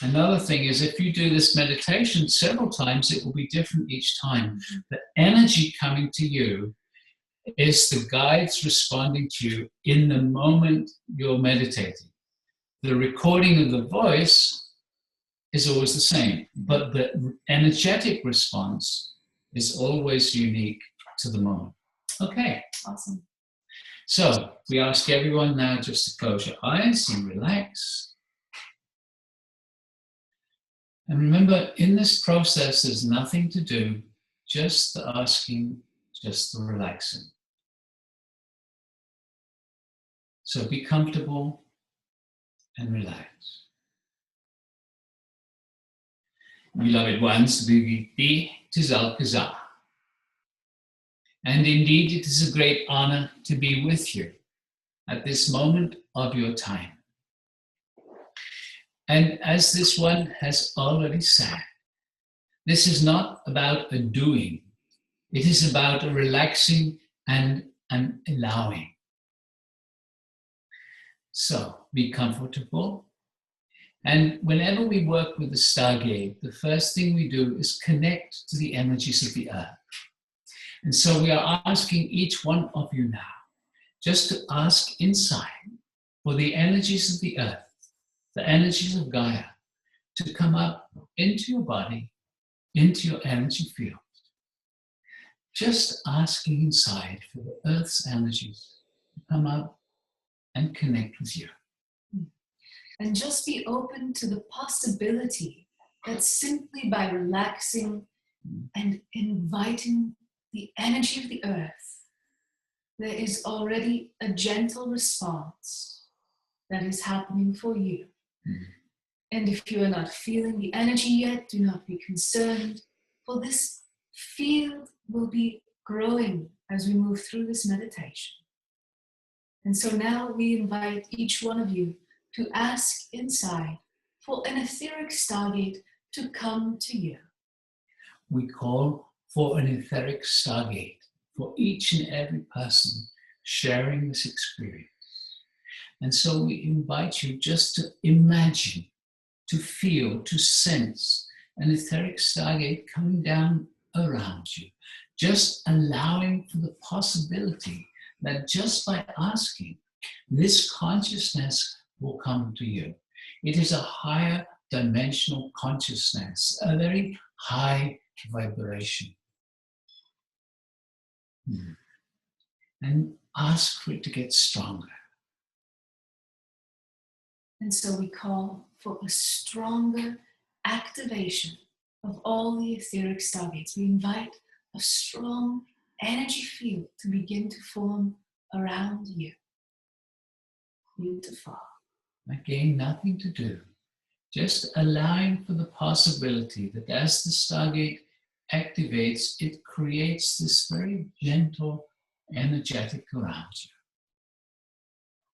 another thing is if you do this meditation several times, it will be different each time. The energy coming to you is the guides responding to you in the moment you're meditating. The recording of the voice is always the same, but the energetic response is always unique to the moment. Okay. Awesome. So we ask everyone now just to close your eyes and relax. And remember, in this process, there's nothing to do, just the asking, just the relaxing. So be comfortable and relax. Beloved ones, Pragit is Alkazar. And indeed, it is a great honor to be with you at this moment of your time. And as this one has already said, this is not about a doing. It is about a relaxing and an allowing. So be comfortable. And whenever we work with the Stargate, the first thing we do is connect to the energies of the earth. And so we are asking each one of you now just to ask inside for the energies of the earth, the energies of Gaia, to come up into your body, into your energy field. Just asking inside for the earth's energies to come up and connect with you. And just be open to the possibility that simply by relaxing and inviting the energy of the earth, there is already a gentle response that is happening for you. And if you are not feeling the energy yet, do not be concerned, for this field will be growing as we move through this meditation. And so now we invite each one of you to ask inside for an etheric Stargate to come to you. We call for an etheric Stargate for each and every person sharing this experience. And so we invite you just to imagine, to feel, to sense an etheric Stargate coming down around you, just allowing for the possibility that just by asking, this consciousness will come to you. It is a higher dimensional consciousness, a very high vibration. And ask for it to get stronger. And so we call for a stronger activation of all the etheric Stargates. We invite a strong energy field to begin to form around you. Beautiful. Again, nothing to do. Just allowing for the possibility that as the Stargate activates, it creates this very gentle, energetic around you.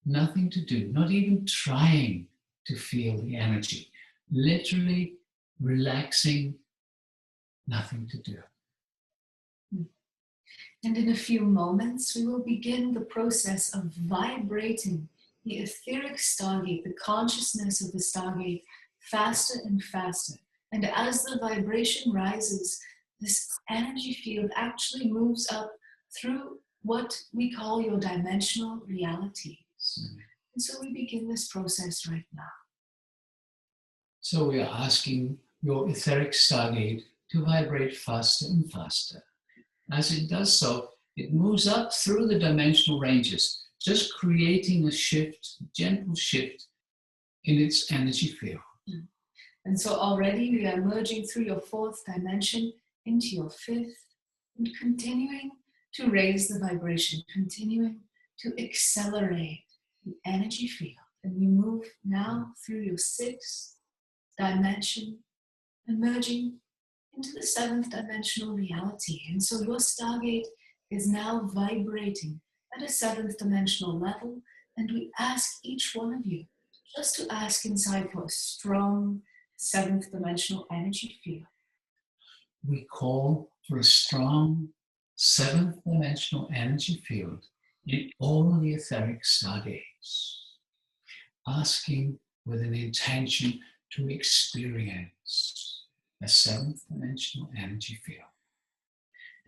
Nothing to do, not even trying to feel the energy. Literally relaxing, nothing to do. And in a few moments, we will begin the process of vibrating the etheric Stargate, the consciousness of the Stargate, faster and faster. And as the vibration rises, this energy field actually moves up through what we call your dimensional realities. And so we begin this process right now. So we are asking your etheric Stargate to vibrate faster and faster. As it does so, it moves up through the dimensional ranges, just creating a shift, a gentle shift in its energy field. And so already we are merging through your fourth dimension into your fifth, and continuing to raise the vibration, continuing to accelerate the energy field. And we move now through your sixth dimension, emerging into the seventh dimensional reality. And so your Stargate is now vibrating at a seventh dimensional level, and we ask each one of you just to ask inside for a strong seventh dimensional energy field. We call for a strong seventh dimensional energy field in all the etheric Stargates, asking with an intention to experience a seventh dimensional energy field.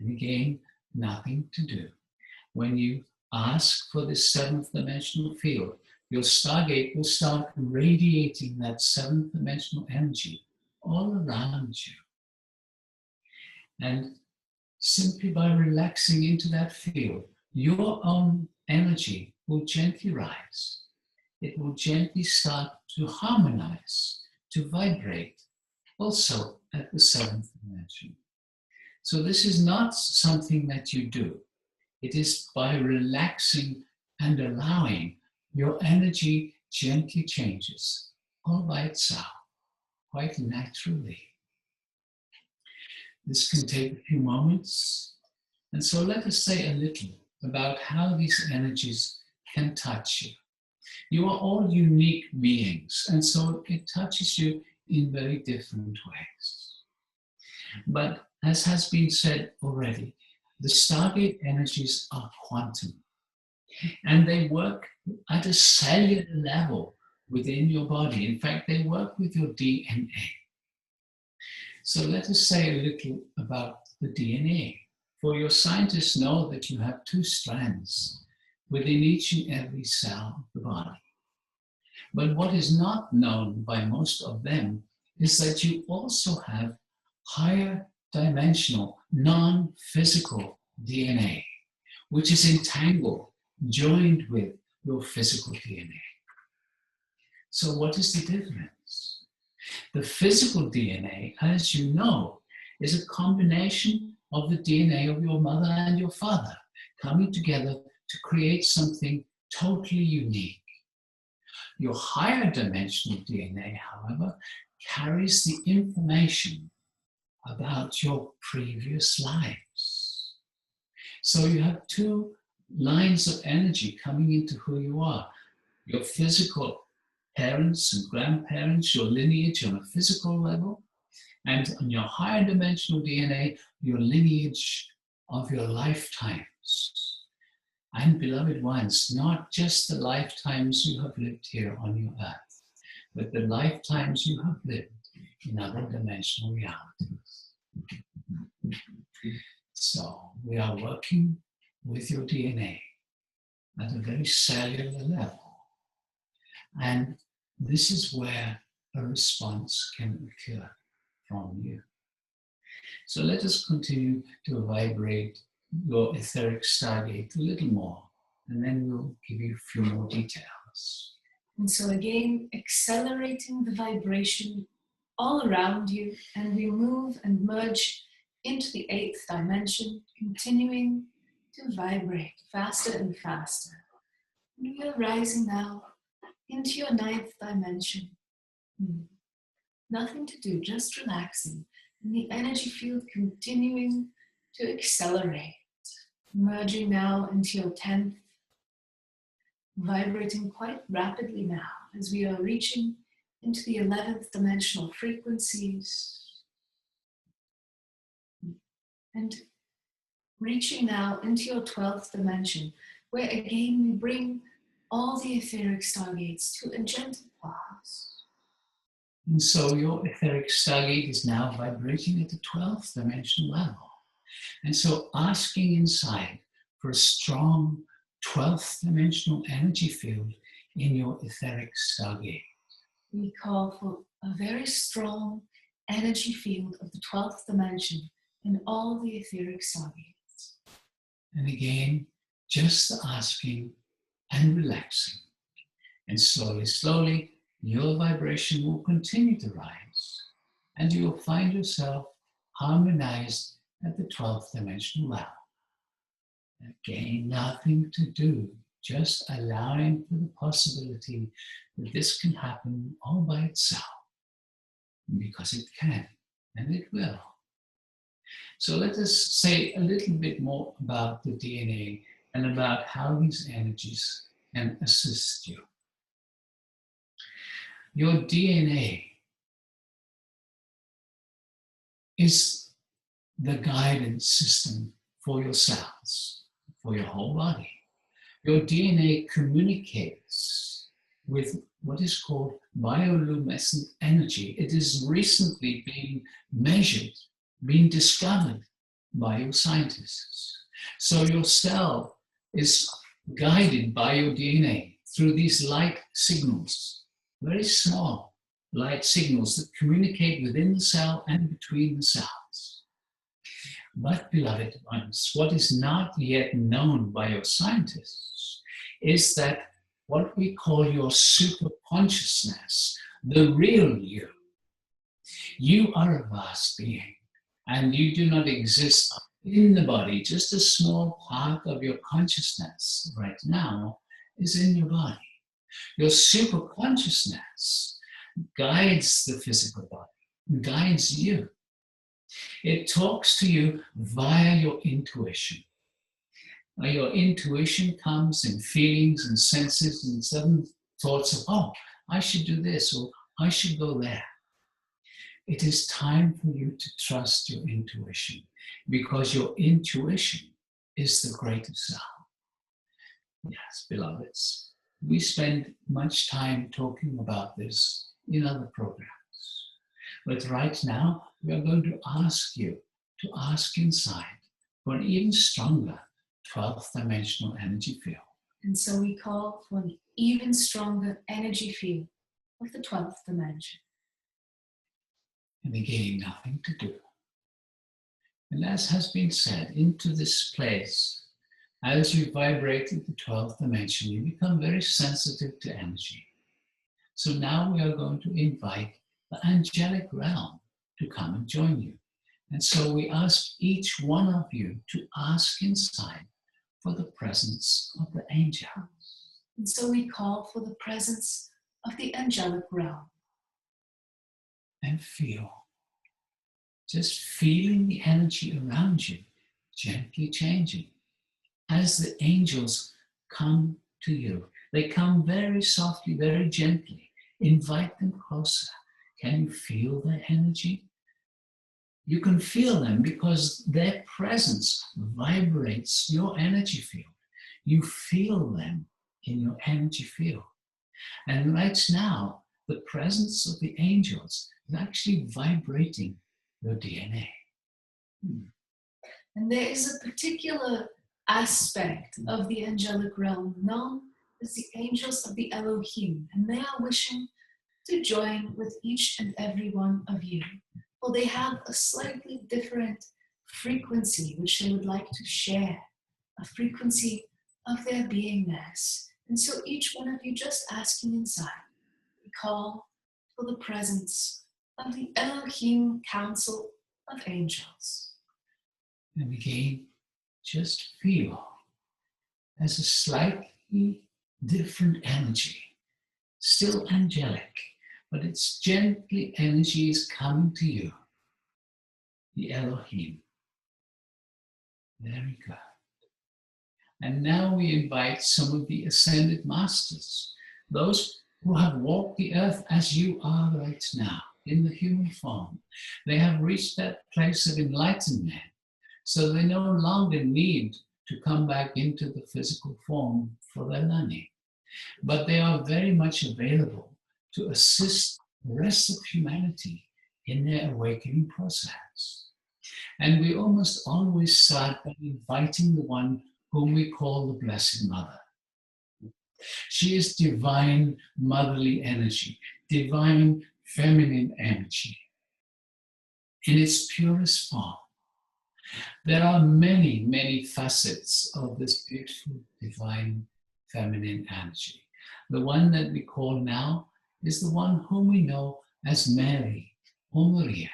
And again, nothing to do. When you ask for this seventh dimensional field, your Stargate will start radiating that seventh dimensional energy all around you. And simply by relaxing into that field, your own energy will gently rise. It will gently start to harmonize, to vibrate, also at the seventh dimension. So this is not something that you do. It is by relaxing and allowing, your energy gently changes all by itself, quite naturally. This can take a few moments. And so let us say a little about how these energies can touch you. You are all unique beings, and so it touches you in very different ways. But as has been said already, the Stargate energies are quantum, and they work at a cellular level within your body. In fact, they work with your DNA. So let us say a little about the DNA. For your scientists know that you have two strands within each and every cell of the body. But what is not known by most of them is that you also have higher dimensional, non-physical DNA, which is entangled, joined with your physical DNA. So what is the difference? The physical DNA, as you know, is a combination of the DNA of your mother and your father coming together to create something totally unique. Your higher dimensional DNA, however, carries the information about your previous lives. So you have two lines of energy coming into who you are. Your physical parents and grandparents, your lineage on a physical level, and on your higher dimensional DNA, your lineage of your lifetimes. And beloved ones, not just the lifetimes you have lived here on your earth, but the lifetimes you have lived in other dimensional realities. So we are working with your DNA at a very cellular level. And this is where a response can occur from you. So let us continue to vibrate your etheric Stargate a little more, and then we'll give you a few more details. And so again, accelerating the vibration all around you, and we move and merge into the 8th dimension, continuing to vibrate faster and faster. And we are rising now into your 9th dimension. Nothing to do, just relaxing. And the energy field continuing to accelerate. Merging now into your 10th, vibrating quite rapidly now as we are reaching into the 11th dimensional frequencies. And reaching now into your 12th dimension, where again we bring all the etheric stargates to a gentle pause. And so your etheric stargate is now vibrating at the 12th dimensional level. And so asking inside for a strong 12th dimensional energy field in your etheric stargate. We call for a very strong energy field of the 12th dimension in all the etheric stargates. And again, just asking and relaxing. And slowly, slowly, your vibration will continue to rise. And you will find yourself harmonized at the 12th dimensional level. Again, nothing to do, just allowing for the possibility that this can happen all by itself. Because it can, and it will. So let us say a little bit more about the DNA and about how these energies can assist you. Your DNA is the guidance system for your cells, for your whole body. Your DNA communicates with what is called bioluminescent energy. It is recently being measured, being discovered by your scientists. So your cell is guided by your DNA through these light signals, very small light signals that communicate within the cell and between the cells. But, beloved ones, what is not yet known by your scientists is that what we call your superconsciousness, the real you, you are a vast being, and you do not exist in the body. Just a small part of your consciousness right now is in your body. Your superconsciousness guides the physical body, guides you. It talks to you via your intuition. Now, your intuition comes in feelings and senses and sudden thoughts of, oh, I should do this, or I should go there. It is time for you to trust your intuition, because your intuition is the greatest self. Yes, beloveds, we spend much time talking about this in other programs. But right now, we are going to ask you to ask inside for an even stronger 12th dimensional energy field. And so we call for an even stronger energy field of the 12th dimension. And again, nothing to do. And as has been said, into this place, as you vibrate at the 12th dimension, you become very sensitive to energy. So now we are going to invite the angelic realm to come and join you. And so we ask each one of you to ask inside for the presence of the angels. And so we call for the presence of the angelic realm. And feel, just feeling the energy around you, gently changing. As the angels come to you, they come very softly, very gently. Invite them closer. Can you feel their energy? You can feel them because their presence vibrates your energy field. You feel them in your energy field. And right now, the presence of the angels is actually vibrating your DNA. And there is a particular aspect of the angelic realm known as the angels of the Elohim, and they are wishing to join with each and every one of you. Well, they have a slightly different frequency which they would like to share, a frequency of their beingness. And so each one of you just asking inside, we call for the presence of the Elohim Council of Angels. And again, just feel as a slightly different energy, still angelic, but it's gently energy is coming to you. The Elohim. Very good. And now we invite some of the ascended masters, those who have walked the earth as you are right now, in the human form. They have reached that place of enlightenment, so they no longer need to come back into the physical form for their learning. But they are very much available to assist the rest of humanity in their awakening process. And we almost always start by inviting the one whom we call the Blessed Mother. She is divine motherly energy, divine feminine energy in its purest form. There are many, many facets of this beautiful divine feminine energy. The one that we call now is the one whom we know as Mary or Maria.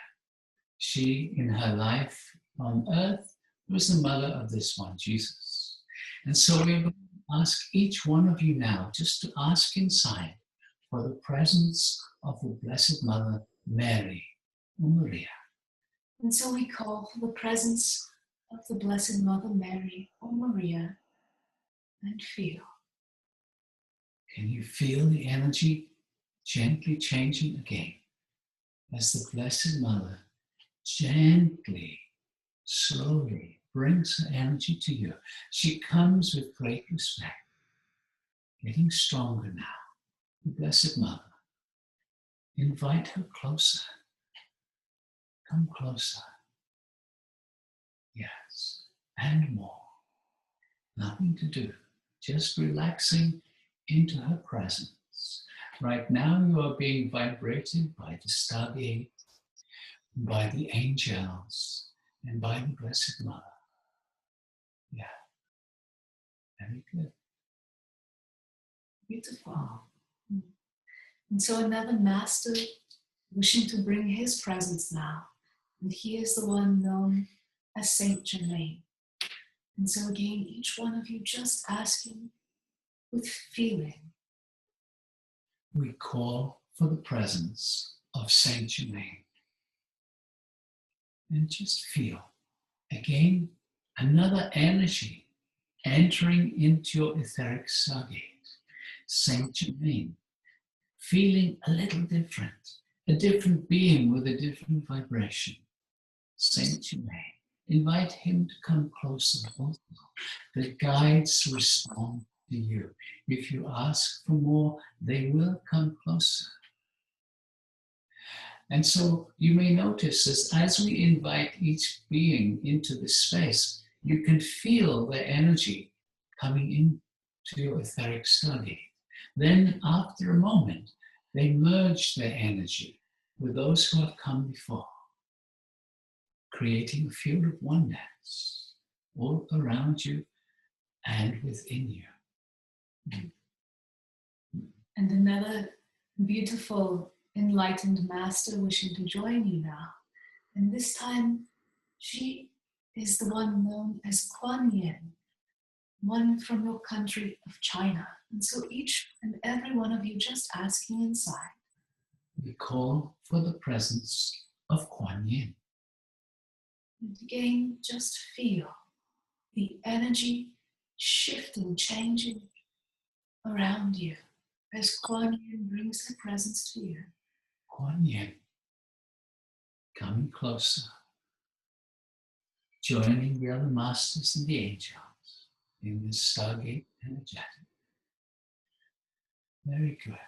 She, in her life on earth, was the mother of this one, Jesus. And so we're going to ask each one of you now just to ask inside for the presence of the Blessed Mother, Mary or Maria. And so we call for the presence of the Blessed Mother Mary or Maria and feel. Can you feel the energy gently changing again as the Blessed Mother gently, slowly brings her energy to you? She comes with great respect, getting stronger now. The Blessed Mother, invite her closer. Come closer. Yes, and more. Nothing to do, just relaxing into her presence. Right now you are being vibrated by the Stargate, by the angels, and by the Blessed Mother. Yeah, very good. Beautiful. And so another master wishing to bring his presence now. And he is the one known as Saint Germain. And so again, each one of you just asking with feeling. We call for the presence of Saint Germain. And just feel, again, another energy entering into your etheric stargate. Saint Germain, feeling a little different, a different being with a different vibration. Saint Germain, invite him to come closer also. The guides respond to you. If you ask for more, they will come closer. And so you may notice that as we invite each being into this space, you can feel their energy coming into your etheric stargate. Then after a moment, they merge their energy with those who have come before, creating a field of oneness all around you and within you. And another beautiful enlightened master wishing to join you now. And this time, she is the one known as Kuan Yin, one from your country of China. And so each and every one of you just asking inside. We call for the presence of Kuan Yin. And again, just feel the energy shifting, changing around you as Kuan Yin brings her presence to you. Kuan Yin, coming closer, joining the other masters and the angels in this Stargate energetic. Very good.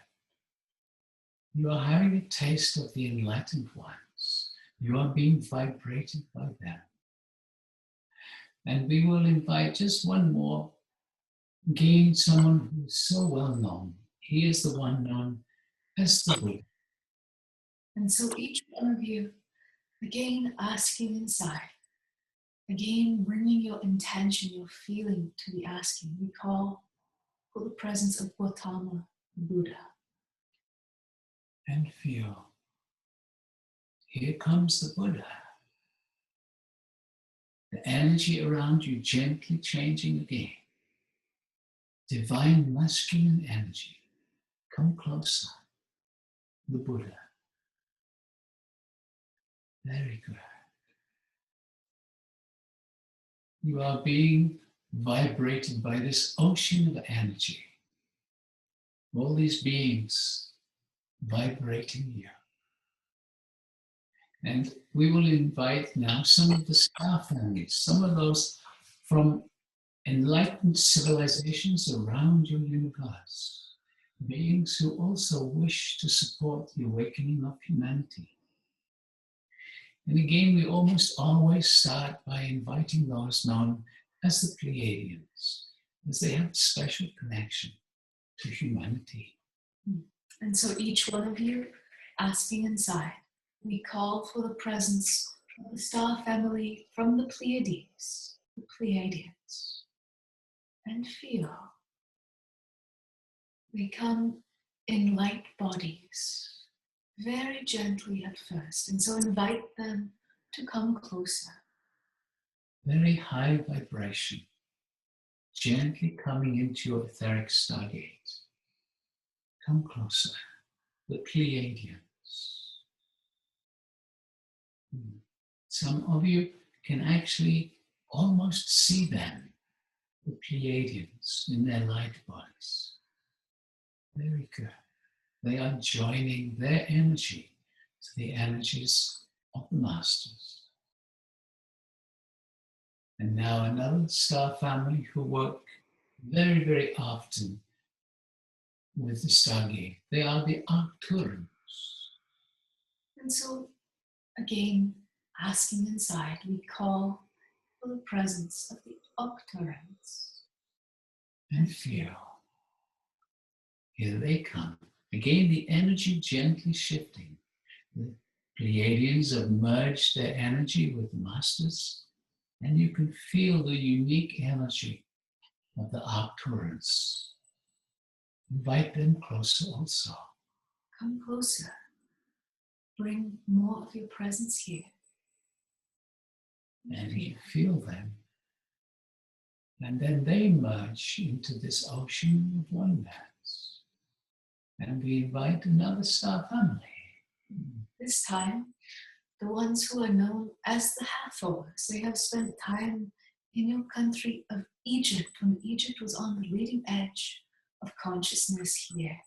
You are having a taste of the enlightened ones. You are being vibrated by them. And we will invite just one more, again, someone who is so well known. He is the one known as the Buddha. And so each one of you, again, asking inside, again, bringing your intention, your feeling to the asking. We call for the presence of Gautama, Buddha. And feel, here comes the Buddha. The energy around you gently changing again. Divine masculine energy. Come closer. The Buddha. Very good. You are being vibrated by this ocean of energy. All these beings vibrating you. And we will invite now some of the star families, some of those from enlightened civilizations around your universe, beings who also wish to support the awakening of humanity. And again, we almost always start by inviting those known as the Pleiadians, as they have a special connection to humanity. And so each one of you asking inside, we call for the presence of the star family from the Pleiades, the Pleiadians, and feel they come in light bodies, very gently at first, and so invite them to come closer. Very high vibration, gently coming into your etheric stargate. Come closer, the Pleiadians. Some of you can actually almost see them, the Pleiadians, in their light bodies. Very good. They are joining their energy to the energies of the Masters. And now another star family who work very, very often with the Stargate. They are the Arcturans. And so, again, asking inside, we call for the presence of the Arcturans. And feel. Here they come. Again, the energy gently shifting. The Pleiadians have merged their energy with the Masters, and you can feel the unique energy of the Arcturans. Invite them closer also. Come closer. Bring more of your presence here. And you feel them. And then they merge into this ocean of oneness. And we invite another star family. This time, the ones who are known as the Hathors. They have spent time in your country of Egypt, when Egypt was on the leading edge of consciousness here.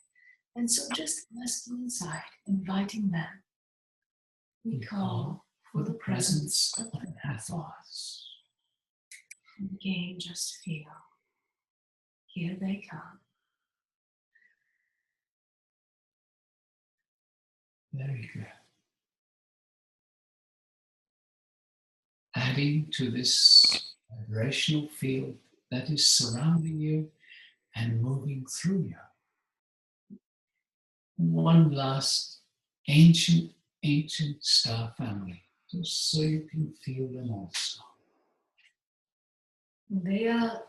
And so just asking inside, inviting them, we call for the presence of the Hathors. And again, just feel, here they come. Very good. Adding to this vibrational field that is surrounding you and moving through you. And one last ancient star family, just so you can feel them also. They are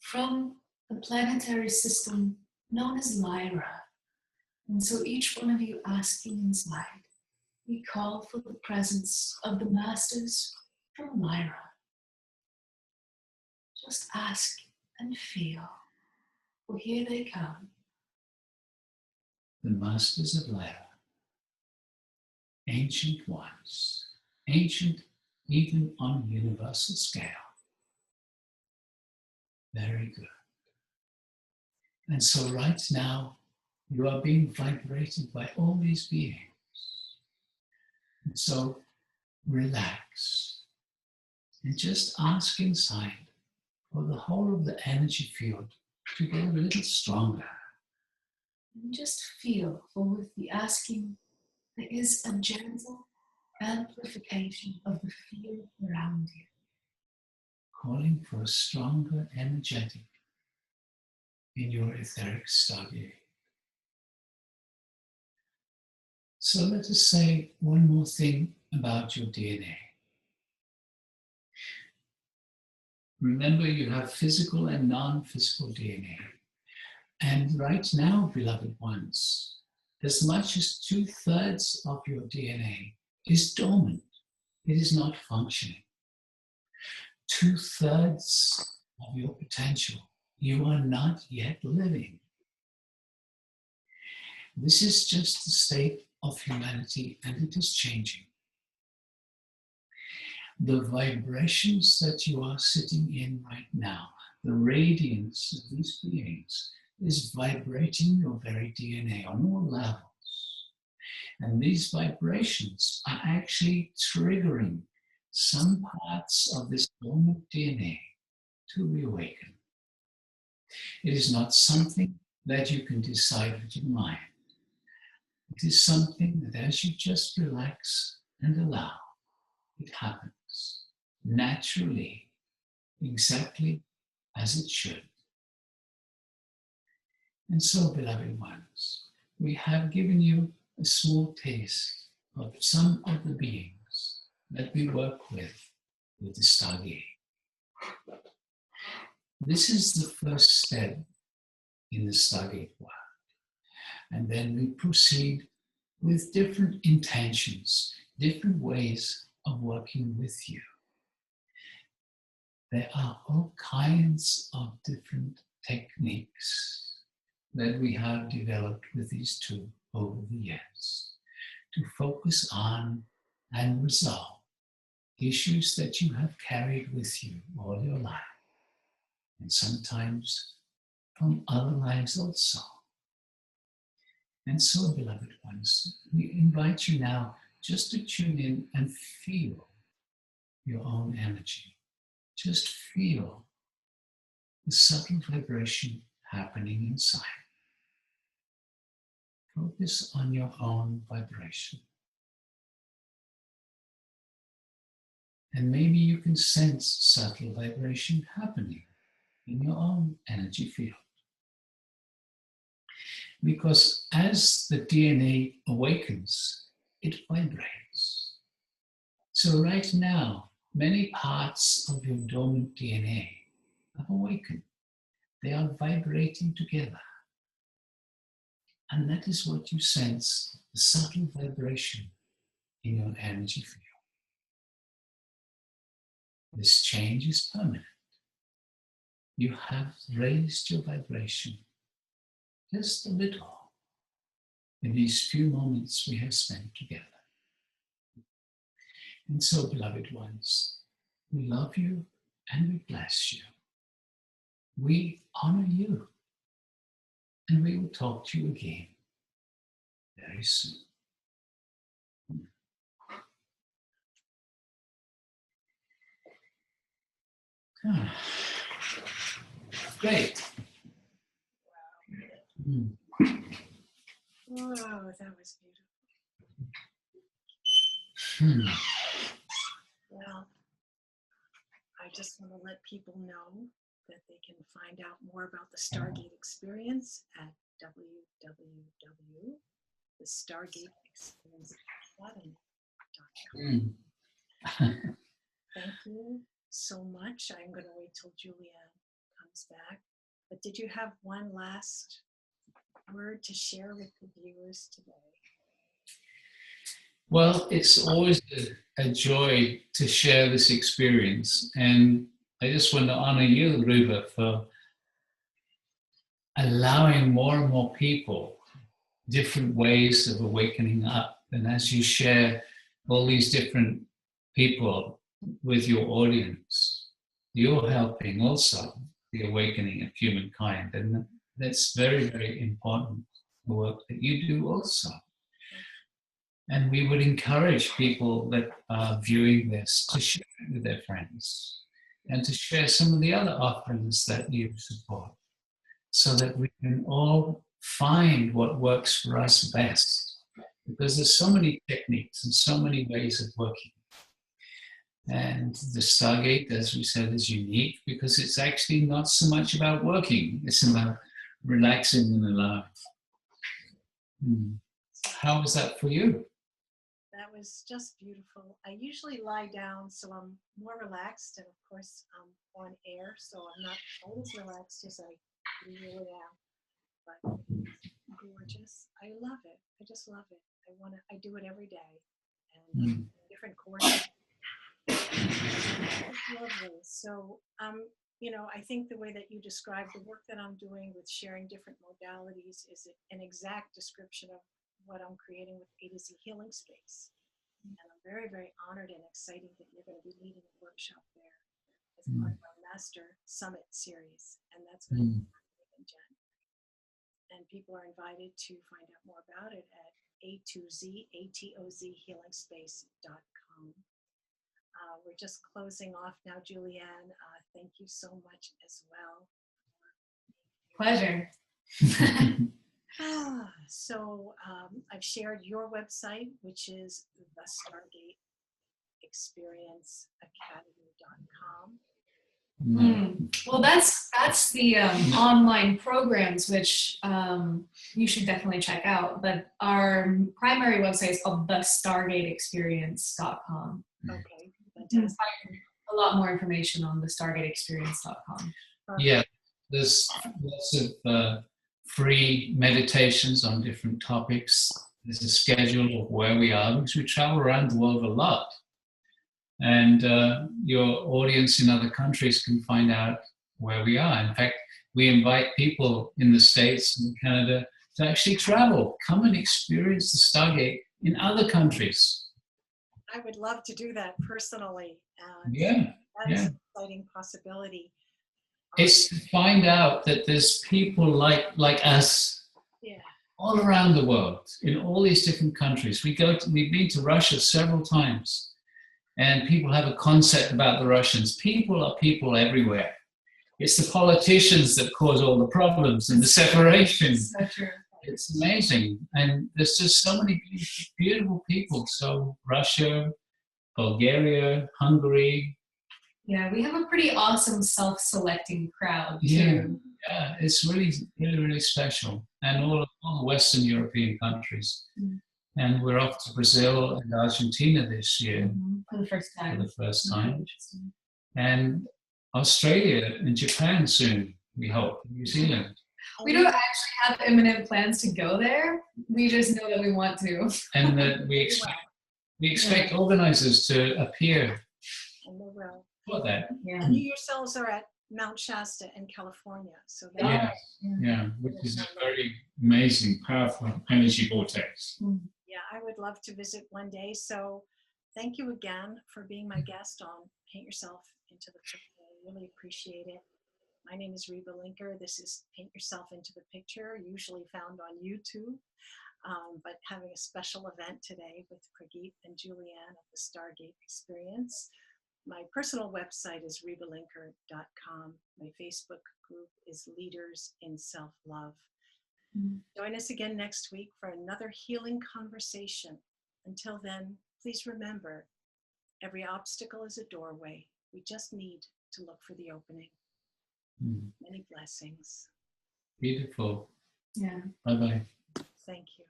from the planetary system known as Lyra. And so each one of you asking inside, we call for the presence of the Masters from Lyra. Just ask and feel, for here they come. The Masters of Lyra, ancient ones, ancient even on universal scale. Very good. And so right now, you are being vibrated by all these beings. And so relax and just ask inside for the whole of the energy field to get a little stronger. And just feel, for with the asking, there is a gentle amplification of the field around you. Calling for a stronger energetic in your etheric stargate. So let us say one more thing about your DNA. Remember, you have physical and non-physical DNA. And right now, beloved ones, as much as 2/3 of your DNA is dormant. It is not functioning. 2/3 of your potential you are not yet living. This is just the state of humanity, and it is changing. The vibrations that you are sitting in right now, the radiance of these beings, is vibrating your very DNA on all levels. And these vibrations are actually triggering some parts of this dormant DNA to reawaken. It is not something that you can decide with your mind. It is something that as you just relax and allow, it happens naturally, exactly as it should. And so, beloved ones, we have given you a small taste of some of the beings that we work with the Stargate. This is the first step in the Stargate work. And then we proceed with different intentions, different ways of working with you. There are all kinds of different techniques that we have developed with these two over the years to focus on and resolve issues that you have carried with you all your life, and sometimes from other lives also. And so, beloved ones, we invite you now just to tune in and feel your own energy. Just feel the subtle vibration happening inside. Focus on your own vibration. And maybe you can sense subtle vibration happening in your own energy field. Because as the DNA awakens, it vibrates. So right now, many parts of your dormant DNA have awakened. They are vibrating together. And that is what you sense, the subtle vibration in your energy field. This change is permanent. You have raised your vibration just a little in these few moments we have spent together. And so, beloved ones, we love you and we bless you. We honor you, and we will talk to you again very soon. Great. Whoa, that was beautiful. Well, I just want to let people know that they can find out more about the Stargate experience at www.thestargateexperience.com. Thank you so much. I'm going to wait till Julianne comes back. But did you have one last word to share with the viewers today? Well, it's always a joy to share this experience. And I just want to honor you, Reba, for allowing more and more people different ways of awakening up. And as you share all these different people with your audience, you're helping also the awakening of humankind. And that's very, very important, the work that you do also. And we would encourage people that are viewing this to share it with their friends and to share some of the other offerings that you support so that we can all find what works for us best. Because there's so many techniques and so many ways of working. And the Stargate, as we said, is unique because it's actually not so much about working. It's about relaxing and allowing. How was that for you? That was just beautiful. I usually lie down, so I'm more relaxed, and of course I'm on air, so I'm not always relaxed as I usually am. But it's gorgeous. I love it. I just love it. I do it every day, and different courses. Lovely. So, I think the way that you describe the work that I'm doing with sharing different modalities is an exact description of what I'm creating with A to Z Healing Space. And I'm very, very honored and excited that you're going to be leading a workshop there as part of our Master Summit series. And that's going to be happening in January. And people are invited to find out more about it at atozhealingspace.com. We're just closing off now, Julianne. Thank you so much as well. Pleasure. So I've shared your website, which is the Stargate Experience Academy.com. Well, that's the online programs, which you should definitely check out. But our primary website is called the StargateExperience.com. Okay, fantastic. A lot more information on the StargateExperience.com. Yeah, there's lots of free meditations on different topics. There's a schedule of where we are, because we travel around the world a lot. And your audience in other countries can find out where we are. In fact, we invite people in the States and Canada to actually travel, come and experience the Stargate in other countries. I would love to do that personally. Yeah. That is an exciting possibility. It's to find out that there's people like us all around the world, in all these different countries. We've been to Russia several times. And people have a concept about the Russians. People are people everywhere. It's the politicians that cause all the problems and the separation. So true. It's amazing. And there's just so many beautiful people. So Russia, Bulgaria, Hungary. Yeah, we have a pretty awesome self-selecting crowd too. Yeah, it's really, really, really special. And all the Western European countries. And we're off to Brazil and Argentina this year. For the first time. And Australia and Japan soon, we hope, New Zealand. We don't actually have imminent plans to go there. We just know that we want to. And that we expect organizers to appear. And they will. For that. Yeah. And you yourselves are at Mount Shasta in California. So which is a very amazing, powerful energy vortex. Yeah, I would love to visit one day. So thank you again for being my guest on Paint Yourself Into the Picture. I really appreciate it. My name is Reba Linker. This is Paint Yourself Into the Picture, usually found on YouTube, but having a special event today with Pragit and Julianne of the Stargate Experience. My personal website is rebalinker.com. My Facebook group is Leaders in Self-Love. Join us again next week for another healing conversation. Until then, please remember, every obstacle is a doorway. We just need to look for the opening. Many blessings. Beautiful. Yeah. Bye-bye. Thank you.